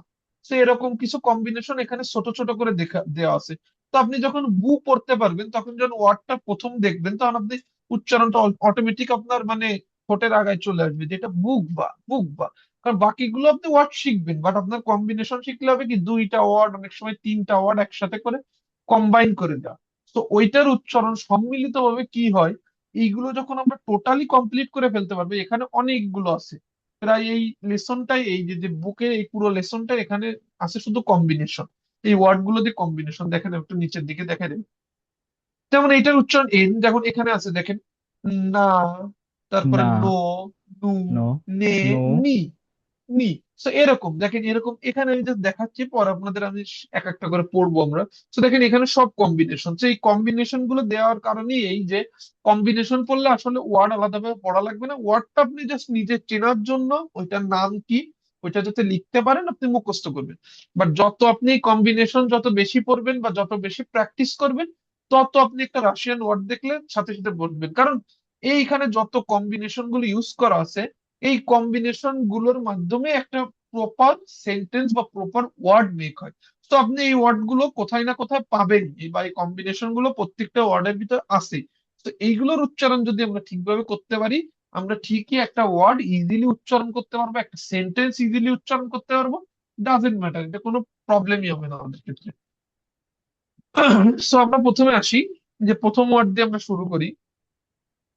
তো এরকম কিছু কম্বিনেশন এখানে ছোট ছোট করে দেখা দেওয়া আছে। তো আপনি যখন বু পড়তে পারবেন তখন যখন ওয়ার্ডটা প্রথম দেখবেন তখন আপনি উচ্চারণটা অটোমেটিক আপনার মানে ঠোঁটের আগায় চলে আসবে, যেটা বুক বা, বুক বা। কারণ বাকিগুলো আপনি ওয়ার্ড শিখবেন, বাট আপনার কম্বিনেশন শিখলে হবে কি দুইটা ওয়ার্ড, অনেক সময় তিনটা ওয়ার্ড একসাথে করে কম্বাইন করে দেওয়া। তো ওইটার উচ্চারণ সম্মিলিত ভাবে কি হয়, এইগুলো যখন আমরা টোটালি কমপ্লিট করে ফেলতে পারবো। এখানে অনেকগুলো আছে, প্রায় এই লেসনটাই, এই যে যে বুকে এই পুরো লেসনটা এখানে আছে শুধু কম্বিনেশন। এই ওয়ার্ড গুলো দিয়ে কম্বিনেশন দেখেন, একটু নিচের দিকে দেখেন। যেমন এইটার উচ্চারণ এন, যেমন এখানে আছে দেখেন, না, তারপরে না নো, নু, নো নে, নু নি, নি। তো এরকম দেখেন, এরকম এখানে আমি just দেখাচ্ছি, পর আপনাদের আমি এক একটা করে পড়বো আমরা। তো দেখেন এখানে সব কম্বিনেশন। তো এই কম্বিনেশন গুলো দেওয়ার কারণে এই যে কম্বিনেশন পড়লে আসলে ওয়ার্ড আলাদাভাবে পড়া লাগবে না, ওয়ার্ডটা আপনি জাস্ট নিজে চেনার জন্য ওইটার নাম কি ওইটা যাতে লিখতে পারেন আপনি মুখস্থ করবেন। বাট যত আপনি কম্বিনেশন যত বেশি পড়বেন বা যত বেশি প্র্যাকটিস করবেন, তত আপনি একটা রাশিয়ান ওয়ার্ড দেখলে সাথে সাথে বলবেন। কারণ এইখানে যত কম্বিনেশন গুলো ইউজ করা আছে এই কম্বিনেশন গুলোর মাধ্যমে একটা প্রপার সেন্টেন্স বা প্রপার ওয়ার্ড মেক হয়। তো আপনি এই ওয়ার্ড গুলো কোথায় না কোথায় পাবেন, বা এই কম্বিনেশন গুলো প্রত্যেকটা ওয়ার্ডের ভিতর আছে। তো এইগুলোর উচ্চারণ যদি আমরা ঠিকভাবে করতে পারি, আমরা ঠিকই একটা ওয়ার্ড ইজিলি উচ্চারণ করতে পারবো, একটা সেন্টেন্স ইজিলি উচ্চারণ করতে পারবো। ডাজেন্ট ম্যাটার, এটা কোনো প্রবলেমই হবে না আমাদের ক্ষেত্রে। সো আমরা প্রথমে আসি, যে প্রথম ওয়ার্ড দিয়ে আমরা শুরু করি,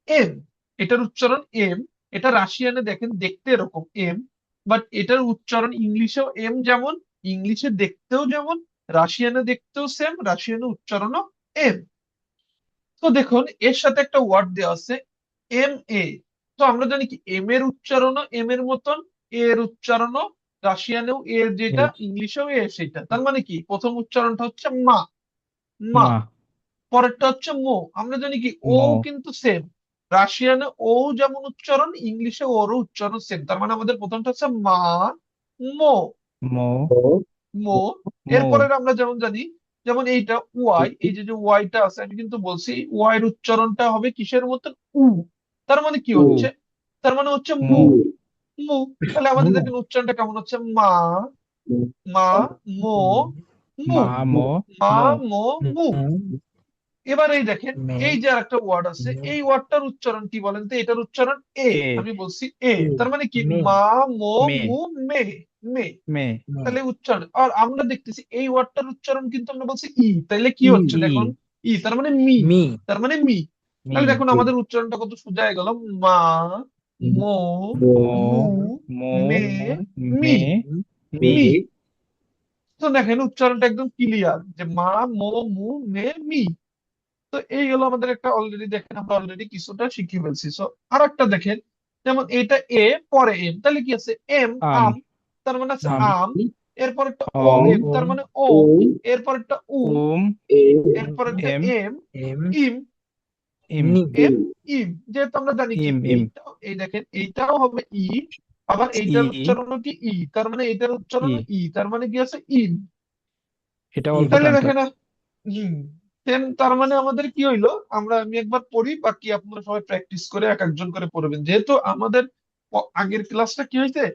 এম। এটার উচ্চারণ এম। এটা রাশিয়ানে দেখেন দেখতে এরকম এম, বাট এটার উচ্চারণ ইংলিশেও এম যেমন, ইংলিশে দেখতেও যেমন, রাশিয়ানে দেখতেও সেম, রাশিয়ানে উচ্চারণও এম। তো দেখুন এর সাথে একটা ওয়ার্ড দেওয়া আছে এম এ। তো আমরা জানি কি এম এর উচ্চারণও এম এর মতন, এ এর উচ্চারণও রাশিয়ানেও এ, যেটা এর ইংলিশেও এ সেটা। তার মানে কি প্রথম উচ্চারণটা হচ্ছে মা, মা। মা, পরেরটা হচ্ছে মো। আমরা জানি কি ও মো, কিন্তু সেম, রাশিয়ানে ও যেমন উচ্চারণ, ইংলিশে ওরও উচ্চারণ সেম। তার মানে আমাদের প্রথমটা হচ্ছে মা, মো, মো, মো। মো, এরপরে আমরা যেমন জানি, যেমন এইটা ওয়াই, এই যে যে ওয়াইটা আছে, আমি কিন্তু বলছি ওয়াই এর উচ্চারণটা হবে কিসের মতন, উ। তার মানে কি উ, হচ্ছে, তার মানে হচ্ছে মু, মু, মু। তাহলে আমাদের দেখেন উচ্চারণটা কেমন হচ্ছে, মা, মা, মো, মু, মা, মো, মা, মো, মো, মু। এবার এই দেখেন, মে এই যে আরেকটা ওয়ার্ড আছে, এই ওয়ার্ডটার উচ্চারণ কি বলেন তো? এটার উচ্চারণ এ। এ, আমি বলছি এ, তার মানে কি মে মা, মো, মে, মু, মে, মে। মে, মে তাহলে উচ্চারণ, আর আমরা দেখতেছি এই ওয়ার্ডটার উচ্চারণ কিন্তু আমরা বলছি ই। তাইলে কি ই হচ্ছে ই, দেখুন, ই তার মানে মি, মি তার মানে মি। মি, তাহলে দেখুন আমাদের উচ্চারণটা কত সোজা হয়ে গেল, মা, মো, মো, মু, মো, মে, মি, মে, মি, মি। তো দেখেন উচ্চারণটা একদম ক্লিয়ার, যে মা, মো, মু, মে, মি। তো এই হলো আমাদের একটা, অলরেডি দেখেন আমরা অলরেডি কিছুটা শিখে ফেলছি। সো আর একটা দেখেন, যেমন এটা এ, পরে এম, তাহলে কি আছে এম, আম, আম। তার মানে আছে আম, আম। এরপর একটা ও অম, এম, তার মানে ওম। এরপর একটা উম, এরপর একটা এম, এম, এম ইম, ইম, নি এম, ইম। যেহেতু আমরা জানি কি ইম, ইম, এইটাও, এই দেখেন এইটাও হবে ই, আবার ই, এইটার উচ্চারণও কি ই, তার মানে এইটার ই, উচ্চারণও ই, তার মানে কি আছে ইম। এটা ইম অল্প তাহলে টানতে দেখেন, হয়। হুম, তার মানে আমাদের কি হইলো, আমি একবার পড়ি, বাকি আপনারা সবাই প্র্যাকটিস করে এক একজন করে পড়বেন। যেহেতু আমাদের আগের ক্লাসটা কি হয়েছে,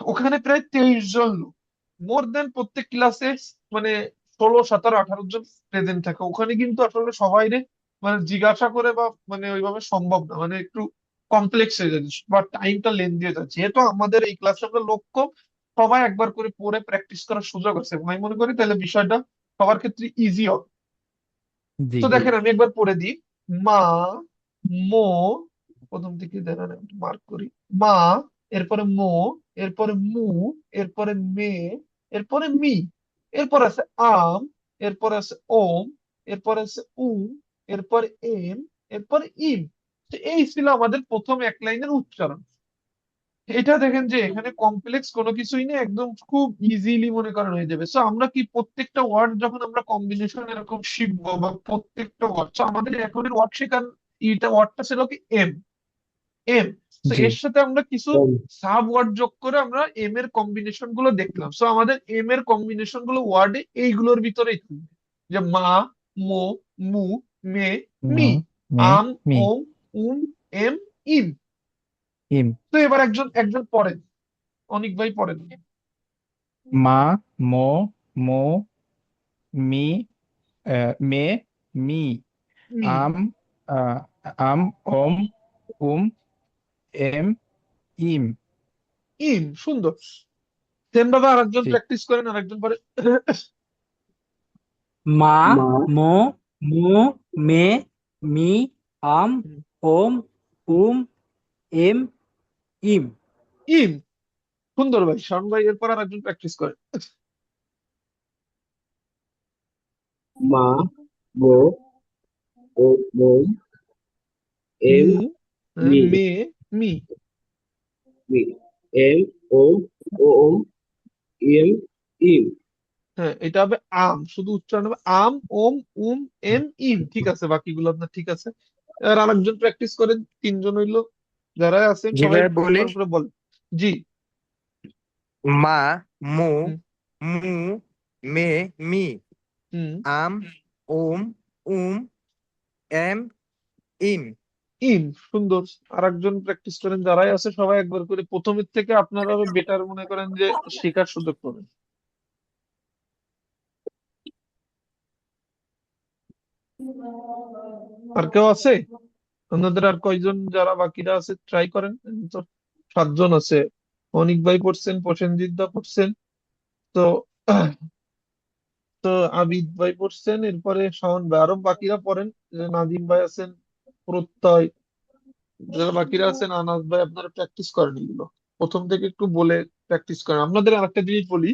ওখানে প্রায় 23 জন লোক, মোর দেন প্রত্যেক ক্লাসে, মানে 16, 17, 18 জন প্রেজেন্ট থাকে ওখানে, কিন্তু আসলে সবাই মানে জিজ্ঞাসা করে বা মানে ওইভাবে সম্ভব না, মানে একটু কমপ্লেক্স হয়ে যাচ্ছে বা টাইমটা লেন্দি হয়ে যাচ্ছে। যেহেতু আমাদের এই ক্লাসে আমরা লক্ষ্য সবাই একবার করে পড়ে প্র্যাকটিস করার সুযোগ আছে, এবং আমি মনে করি তাহলে বিষয়টা সবার ক্ষেত্রে ইজি হবে। জি, তো দেখেন আমি একবার পড়ে দিই, মা, মো, প্রথম থেকে দেখেন মার্ক করি, মা, এরপরে মো, এরপরে মু, এরপরে মে, এরপরে মি, এরপর আছে আম, এরপরে আছে ওম, এরপরে আছে উম, এরপরে এম, এরপরে ইম। তো এই ছিল আমাদের প্রথম এক লাইনের উচ্চারণ। এটা দেখেন যে এখানে কমপ্লেক্স কোনো কিছুই নেই, একদম খুব ইজিলি মনে করেন হয়ে যাবে। সো আমরা কি প্রত্যেকটা ওয়ার্ড যখন আমরা কম্বিনেশন এরকম শিখবো, বা প্রত্যেকটা ওয়ার্ড, সো আমাদের এখনের ওয়ার্ড শেখার এটা ওয়ার্ডটা ছিল কি এম, এম। তো জি, এর সাথে আমরা কিছু সাব ওয়ার্ড যোগ করে আমরা এম এর কম্বিনেশন গুলো দেখলাম। সো আমাদের এম এর কম্বিনেশন গুলো ওয়ার্ডে এইগুলোর ভিতরেই থাকবে, যে মা, মো, মু, মে, মি, মো, মে, আম, মি, ওম, উম, এম, ইম। ইম, তো এবার একজন একজন পড়েন, অনিক ভাই পড়েন। মা, মো, মো, মি, মে, মি, মি, আম, আহ, আম, ওম, উম, এম, ইম, ইম। সুন্দর। সেম ভাবে আরেকজন জি, প্র্যাকটিস করেন, আরেকজন পরে। মা মো মো মে মি আম ওম উম এম ইম ইম। সুন্দর ভাই, শাওন ভাই, এরপর আরেকজন প্র্যাকটিস করেন। মা, মো, ও, মোম, মু, এম, মি, মে, মি। মি, এম, ওম, ওম, এম, ইম। হ্যাঁ, এটা হবে আম, শুধু উচ্চারণ হবে আম, ওম, উম, এম, ইম। ঠিক আছে, বাকিগুলো আপনার ঠিক আছে। এবার আরেকজন প্র্যাকটিস করেন, তিনজন হইলো, যারা আছেন জি সবাই ভাই বলি একবার করে বলেন। জি। মা মো হুম, মু মে মি হুম, আম ওম উম এম ইম ইম। সুন্দর। আর একজন প্র্যাকটিস করেন, যারাই আছে সবাই একবার করে প্রথমের থেকে আপনারা বেটার মনে করেন যে শেখার সুযোগ পাবেন। আর কেউ আছে আপনাদের? আর কয়জন যারা বাকিরা আছে ট্রাই করেন। এই তো 7 জন আছে। অনিক ভাই পড়ছেন, প্রসেনজিৎ দা পড়ছেন, তো তো আবিদ ভাই পড়ছেন, এরপরে শাওন ভাই, আরো বাকিরা পড়েন। যে নাজিম ভাই আছেন, প্রত্যয়, যারা বাকিরা আছেন, আনাস ভাই, আপনারা প্র্যাকটিস করেন এগুলো। প্রথম থেকে একটু বলে প্র্যাকটিস করেন। আপনাদের আরেকটা জিনিস বলি,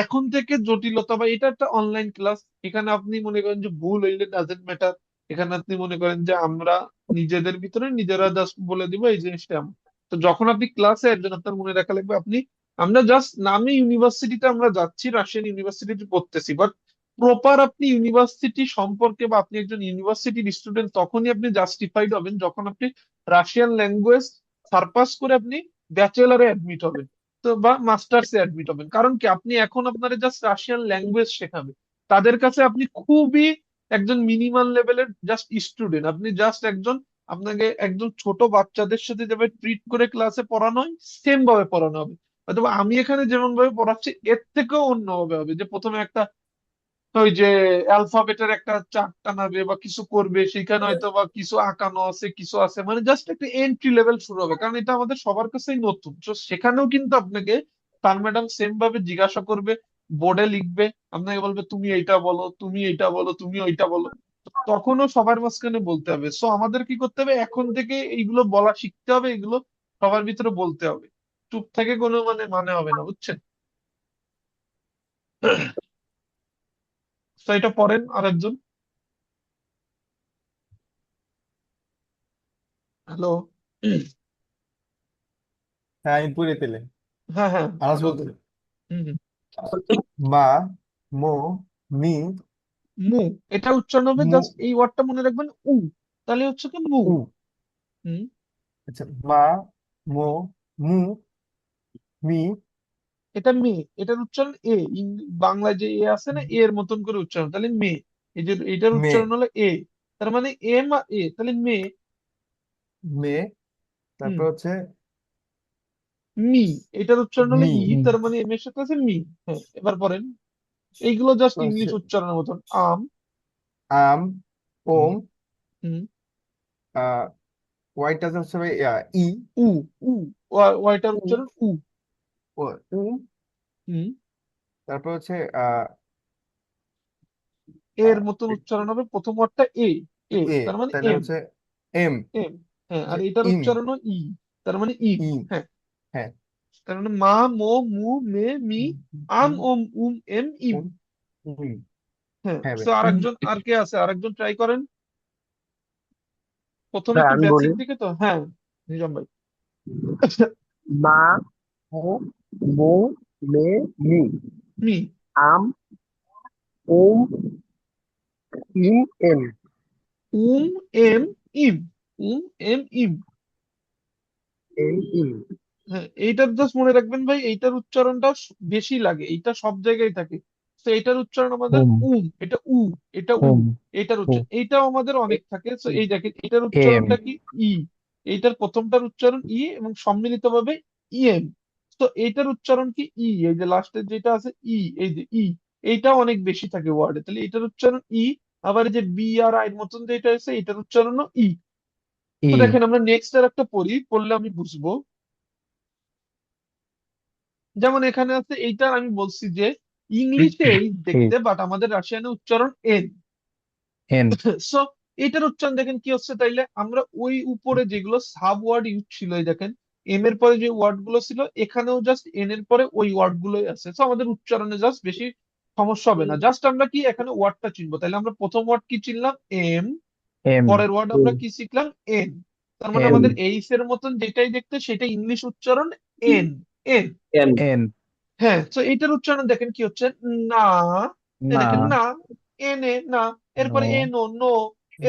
এখন থেকে জটিলতা, বা এটা একটা অনলাইন ক্লাস, এখানে আপনি মনে করেন যে ভুল হইলে ডাজেন্ট ম্যাটার। এখানে আপনি মনে করেন যে আমরা নিজেদের ভিতরে নিজেরা জাস্ট বলে দিব এই জিনিসটা এমন। তো যখন আপনি ক্লাসে আসবেন, আপনার মনে রাখা লাগবে আপনি, আমরা জাস্ট নামে ইউনিভার্সিটিতে আমরা যাচ্ছি, রাশিয়ান ইউনিভার্সিটিতে পড়তেছি, বাট প্রপার আপনি ইউনিভার্সিটি সম্পর্কে, বা আপনি একজন ইউনিভার্সিটির স্টুডেন্ট তখনই আপনি জাস্টিফাইড হবেন যখন আপনি রাশিয়ান ল্যাঙ্গুয়েজ সারপাস করে আপনি ব্যাচেলারে অ্যাডমিট হবেন, তো বা মাস্টার্সে অ্যাডমিট হবেন। কারণ কি, আপনি এখন আপনার জাস্ট রাশিয়ান ল্যাঙ্গুয়েজ শেখাবে, তাদের কাছে আপনি খুবই একজন মিনিমাল লেভেলের জাস্ট স্টুডেন্ট, আপনি জাস্ট একজন, আপনাকে একজন ছোট বাচ্চাদের সাথে যেভাবে ট্রিট করে ক্লাসে পড়ানো হয় সেম ভাবে পড়ানো হবে। হয়তো বা আমি এখানে যেমন ভাবে পড়াচ্ছি এর থেকেও অন্যভাবে হবে, যে প্রথমে একটা ওই যে অ্যালফাবেটের একটা চার্ট টানাবে বা কিছু করবে, সেখানে হয়তো বা কিছু আঁকানো আছে, কিছু আছে, মানে জাস্ট একটা এন্ট্রি লেভেল শুরু হবে, কারণ এটা আমাদের সবার কাছেই নতুন। তো সেখানেও কিন্তু আপনাকে তার ম্যাডাম সেম ভাবে জিজ্ঞাসা করবে, বোর্ডে লিখবে, আপনাকে বলবে তুমি এইটা বলো, তুমি এইটা বলো, তুমি ওইটা বলো। তো তখনও সবার মাঝখানে বলতে হবে। সো আমাদের কি করতে হবে, এখন থেকে এইগুলো বলা শিখতে হবে, এগুলো সবার ভিতরে বলতে হবে। চুপ থেকে কোনো মানে হবে না, বুঝছেন? তো এটা পড়েন আরেকজন। হ্যালো। হ্যাঁ আমি পড়ে পেলে হ্যাঁ, হ্যাঁ, আনাজ আনাজ বলতে ভাই। হুম, হুম। মা মো মি মু। এটা উচ্চারণ হবে মু জাস্ট এই ওয়ার্ডটা মনে রাখবেন, উ। তাহলে হচ্ছে কি মু। উ হুম। আচ্ছা মা মো মু মি এটা মে। এটার উচ্চারণ এ। বাংলায় যে এ আছে না, এর মতন করে উচ্চারণ, তাহলে মে। এই যে এটার মে উচ্চারণ হলো এ, তার মানে এম আর এ, তাহলে মে। মে হুম। তারপর হচ্ছে মি। এটার উচ্চারণ হলো মি ই, তার মানে এম এর সাথে আছে মি। হ্যাঁ, এবার পড়েন। এইগুলো জাস্ট তারপর ইংলিশ হচ্ছে উচ্চারণের মতন। আম। আম ওম হুম। আহ ওয়াইটা হচ্ছে ভাই ই উ। উ। ওয়াইটার উ উচ্চারণ উ। ও উ হুম। তারপর হচ্ছে এর মতন উচ্চারণ হবে প্রথম ওয়ার্ডটা এ। এ এ তার মানে তাহলে এম। হচ্ছে এম এম। হ্যাঁ, আর যে এটার ইম উচ্চারণও ই, তার মানে ইম। ইম হ্যাঁ, হ্যাঁ তার মানে মা, মো, মু, মে, মি, আম, ওম, উম, এম, ইম। উম, ইম হ্যাঁ। হ্যাঁ ভাই তো আরেকজন, আর কে আছে? আরেকজন ট্রাই করেন। প্রথমে স্যার একটু আমি বলি, বেসিক দিকে তো, হ্যাঁ, নিজাম ভাই। মা মো মো মে মি মি। আম ওম ইম এম উম, এম, ইম। উম, এম, ইম। এম ইম হ্যাঁ, এইটার জাস্ট মনে রাখবেন ভাই, এইটার উচ্চারণটা বেশি লাগে, এইটা সব জায়গায় থাকে। তো এটার উচ্চারণ আমাদের হোম এটা উ। এটা উ। হোম এটার হো উচ্চারণ এইটাও আমাদের অনেক থাকে। তো ইম এই দেখেন, এটার এম উচ্চারণটা কি? ই। এইটার প্রথমটার উচ্চারণ ই, এবং সম্মিলিত ভাবে ইএম। তো এইটার উচ্চারণ কি? ই। এই যে লাস্টের যেটা আছে ই, এই যে ই, এইটা অনেক বেশি থাকে ওয়ার্ডে, তাহলে এটার উচ্চারণ ই। আবার এই যে বি আর আই এর মতন যেটা আছে, এটার উচ্চারণও ই। তো ই দেখেন, আমরা নেক্সট আর একটা পড়ি, পড়লে আমি বুঝবো। যেমন এখানে আছে, এইটা আমি বলছি যে ইংলিশে এই ই দেখতে, বাট আমাদের রাশিয়ানে উচ্চারণ এন। এন সো এটার উচ্চারণ দেখেন কি হচ্ছে, তাইলে আমরা ওই উপরে যেগুলো সাব ওয়ার্ড ইউজ ছিল, এই দেখেন এম এর পরে যে ওয়ার্ড গুলো ছিল, এখানেও জাস্ট এন এর পরে ওই ওয়ার্ড গুলোই আছে। সো আমাদের উচ্চারণে জাস্ট বেশি সমস্যা হবে না, জাস্ট আমরা কি এখানে ওয়ার্ডটা চিনবো। তাহলে আমরা প্রথম ওয়ার্ড কি চিনলাম? এম। এম পরের ওয়ার্ড আমরা এম কি শিখলাম? এন। তার মানে এন আমাদের এইস এর মতন যেটাই দেখতে সেটা ইংলিশ উচ্চারণ এন। এন। এম এন হ্যাঁ, তো এইটার উচ্চারণ দেখেন কি হচ্ছে, না। এই না দেখেন না, এন এ না, নো এরপরে এন ও নো,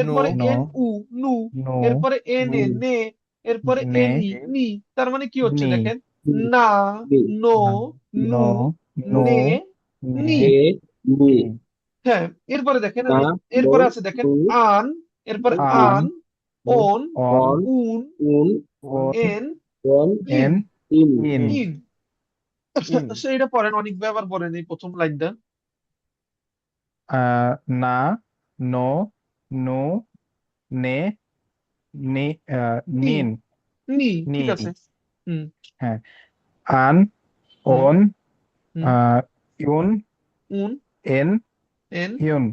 নো এরপরে নো এন উ নু, নো এরপরে এন মি এ নে, এরপরে নে এন ই নি। তার মানে কি হচ্ছে নি দেখেন, মি না, মি নো, না নু, নো নো নে, নি। নে এ মি হ্যাঁ, এরপরে দেখেন মা আমি, মো এরপরে আছে দেখেন মু আন, এরপরে মি আন আন, অন, on, উন, un, on, এন, en, in, in, in, in, in. In so এটা পড়েন, অনেক ব্যবহার পড়েন এই প্রথম লাইনটা। না, no, no, ne, ni, নি, nin, নি, ni, ঠিক আছে। হুম, হ্যাঁ, an, hmm, on, hmm, un, উন, en, N, yun,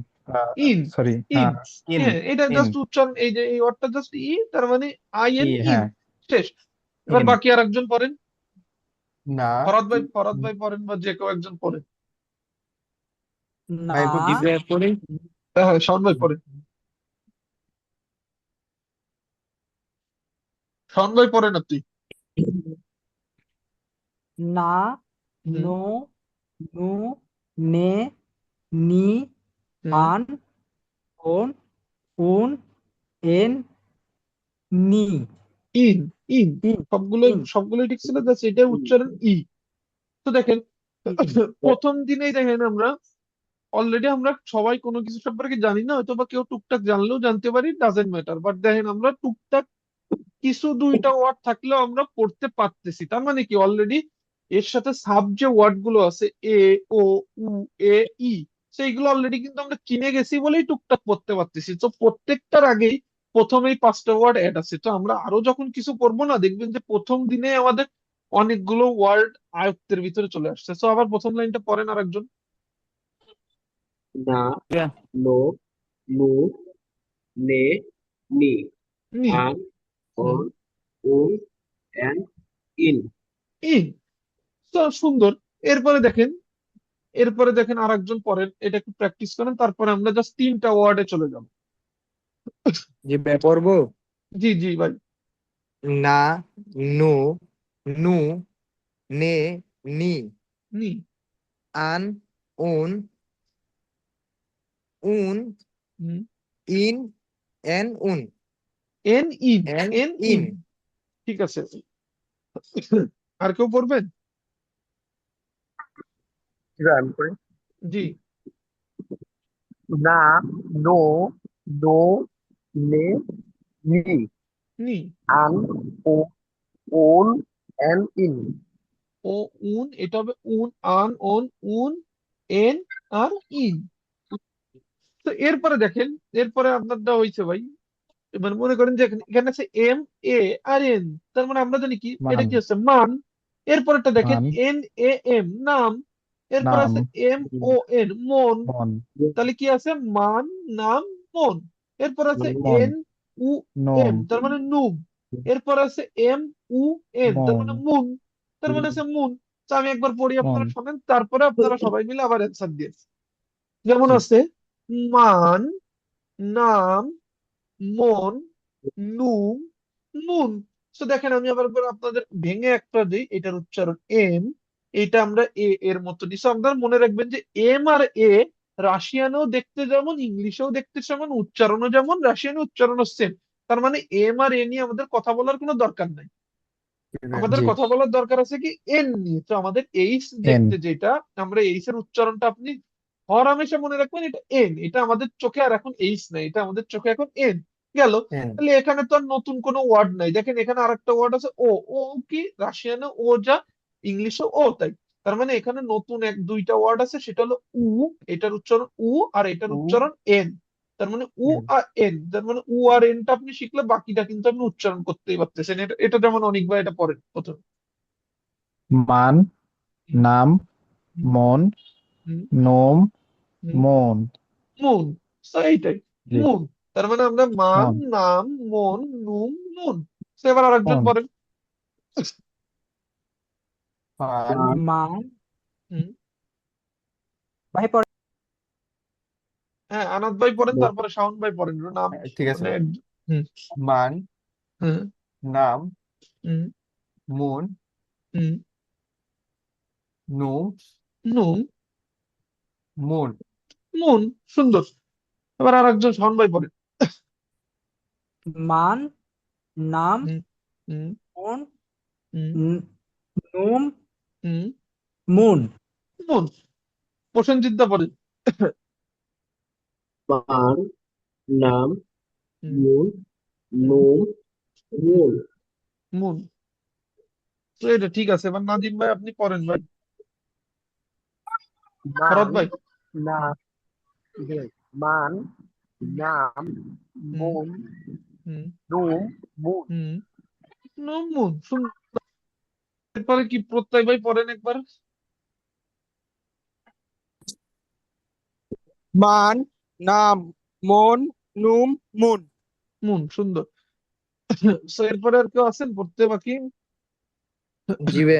in, sorry, in. in, হ্যাঁ, এটা in, জাস্ট উচ্চারণ, এই যে এই ওয়ার্ডটা জাস্ট তার মানে আই এন, ইন, হ্যাঁ, শেষ। এবার in, বাকি আর একজন পড়েন, না ফরহাদ ভাই পড়েন, বা যে কেউ একজন পড়েন। না, ভাই একটু ডিপ ব্রেথ করি হ্যাঁ হ্যাঁ, শাওন ভাই পড়েন, শাওন ভাই পড়েন আপনি। না, হুম, নো, নু, নে, নি, হুম, আন, ওন, উন, এন, নি, ইন, ইন, ইন, সবগুলোই ইন, সবগুলোই ঠিক ছিল, জাস্ট এটা উচ্চারণ ই। তো দেখেন, ইন। প্রথম দিনেই দেখেন আমরা অলরেডি আমরা সবাই কোনো কিছু সম্পর্কে জানি না, হয়তো বা কেউ টুকটাক জানলেও জানতে পারি, ডাজেন্ট ম্যাটার, বাট দেখেন আমরা টুকটাক কিছু দুইটা ওয়ার্ড থাকলেও আমরা পড়তে পারতেছি, তার মানে কি অলরেডি এর সাথে সাব যে ওয়ার্ড গুলো আছে, এ, ও, উ, এ, ই, সেইগুলো অলরেডি কিন্তু আমরা চিনে গেছি বলেই টুকটাক পড়তে পারতেছি। তো প্রত্যেকটার আগেই প্রথমেই 5টা ওয়ার্ড অ্যাড আছে। তো আমরা আরো যখন কিছু করবো না, দেখবেন যে প্রথম দিনে আমাদের অনেকগুলো ওয়ার্ড আয়ত্তের ভিতরে চলে আসছে। তো আবার প্রথম লাইনটা পড়েন আর একজন। na, no, nu, ne, ni, নি, an, hmm, on, un, and in. In. তো সুন্দর। এরপরে দেখেন, এরপরে দেখেন আর একজন পড়েন, এটা একটু প্র্যাকটিস করেন, তারপরে আমরা জাস্ট 3টা ওয়ার্ডে চলে যাব। যে পড়বো। জি জি ভাই। না, নু, নু, নে, নি, নি, আন, উন, উন, হুম, ইন, এন, উন, N, in, N, N, in. In, ঠিক আছে। আর কেউ পড়বেন? আমি করি জি, না, no, no, ne, ni, নি, an, o, on, and in. ও, উন, এটা হবে উন, আন, ওন, উন, এন, আর ইন। তো এরপরে দেখেন, এরপরে আপনারটা হয়েছে ভাই, এবার মনে করেন যে এখানে এখানে আছে এম, এ, আর এন, তার মানে আমরা জানি কি এটা মান, কি হচ্ছে, মান। এরপরেরটা দেখেন মান, এন, এ, এম, নাম। এরপর নাম, আছে এম, ও, এন, মন। মন, তাহলে কি আছে, মান, নাম, মন। এরপর আছে মন, এন, উ, নোম, এম, তার মানে নুম। এরপর আছে এম, উ, এন, তার মন, মানে মুন। তার মানে আছে মুন। তো আমি একবার পড়ি, মন, আপনারা শোনেন, তারপরে আপনারা সবাই মিলে আবার অ্যান্সার দিয়ে। যেমন আছে মান, নাম, মন, নুম, নুন। তো দেখেন আমি আবার একবার আপনাদের ভেঙে একটা দিই, এটার উচ্চারণ এম, এটা আমরা এ এর মতো দিই। So আপনারা মনে রাখবেন যে এম আর এ রাশিয়ানেও দেখতে যেমন, ইংলিশেও দেখতে যেমন, উচ্চারণও যেমন, রাশিয়ানে উচ্চারণও সেম। তার মানে এম আর এ নিয়ে আমাদের কথা বলার কোনো দরকার নাই, আমাদের জি, কথা বলার দরকার আছে কি এন নিয়ে। তো আমাদের এইচ এন, দেখতে যেটা, আমরা এইচ এর উচ্চারণটা আপনি হর হামেশা মনে রাখবেন, এটা এন, এটা আমাদের চোখে আর এখন এইচ নাই, এটা আমাদের চোখে এখন এন গেল। এন তাহলে এখানে তো আর নতুন কোনো ওয়ার্ড নাই, দেখেন এখানে আরেকটা ওয়ার্ড আছে ও, ও কি রাশিয়ানে ও যা, ইংলিশে ও তাই। তার মানে এখানে নতুন এক দুইটা ওয়ার্ড আছে, সেটা হলো উ, এটার উচ্চারণ উ, আর এটার উ উচ্চারণ এন। তার মানে উ এন আর এন, তার মানে উ আর এনটা আপনি শিখলে বাকিটা কিন্তু আপনি উচ্চারণ করতেই পারতেছেন। এটা এটা যেমন অনেকবার এটা পড়েন প্রথমে। মান, হুম, নাম, হুম, মন, হুম, নোম, হুম, মন, মুন। তো এইটাই জি, মুন। তার মানে আমরা মান, মন, নাম, মন, নুম, মুন। তো এবার আরেকজন মন, পড়েন। মান Man, মান, হুম, ভাই পড়ে। হ্যাঁ আনাদ ভাই পড়েন, no, তারপরে শাওন ভাই পড়েন, এর নাম ঠিক আছে মানে ভাই হুম, মান হুম, নাম হুম, মন হুম, নুম নুম, মন মুন। সুন্দর। এবার আরেকজন শাওন ভাই পড়েন। মান, নাম, হুম, হুম, মন, হুম, নুম, হুম, মুন। মুন। প্রসেনজিৎ দা পড়েন। man, Nam, হুম, Moon, নোম মুন মুন। তো এটা ঠিক আছে, এবার নাজিম ভাই আপনি পড়েন ভাই। ফরহাদ মান ভাই। না মান নাম হুম মুন হুম নোম মুন হুম। মুন সুন্দর। এরপরে কি প্রত্যয় ভাই পড়েন একবার। মান, নাম, মন, নুম, মুন। মুন সুন্দর। তো এরপরে আর কেউ আছেন পড়তে বাকি? জি ভাই।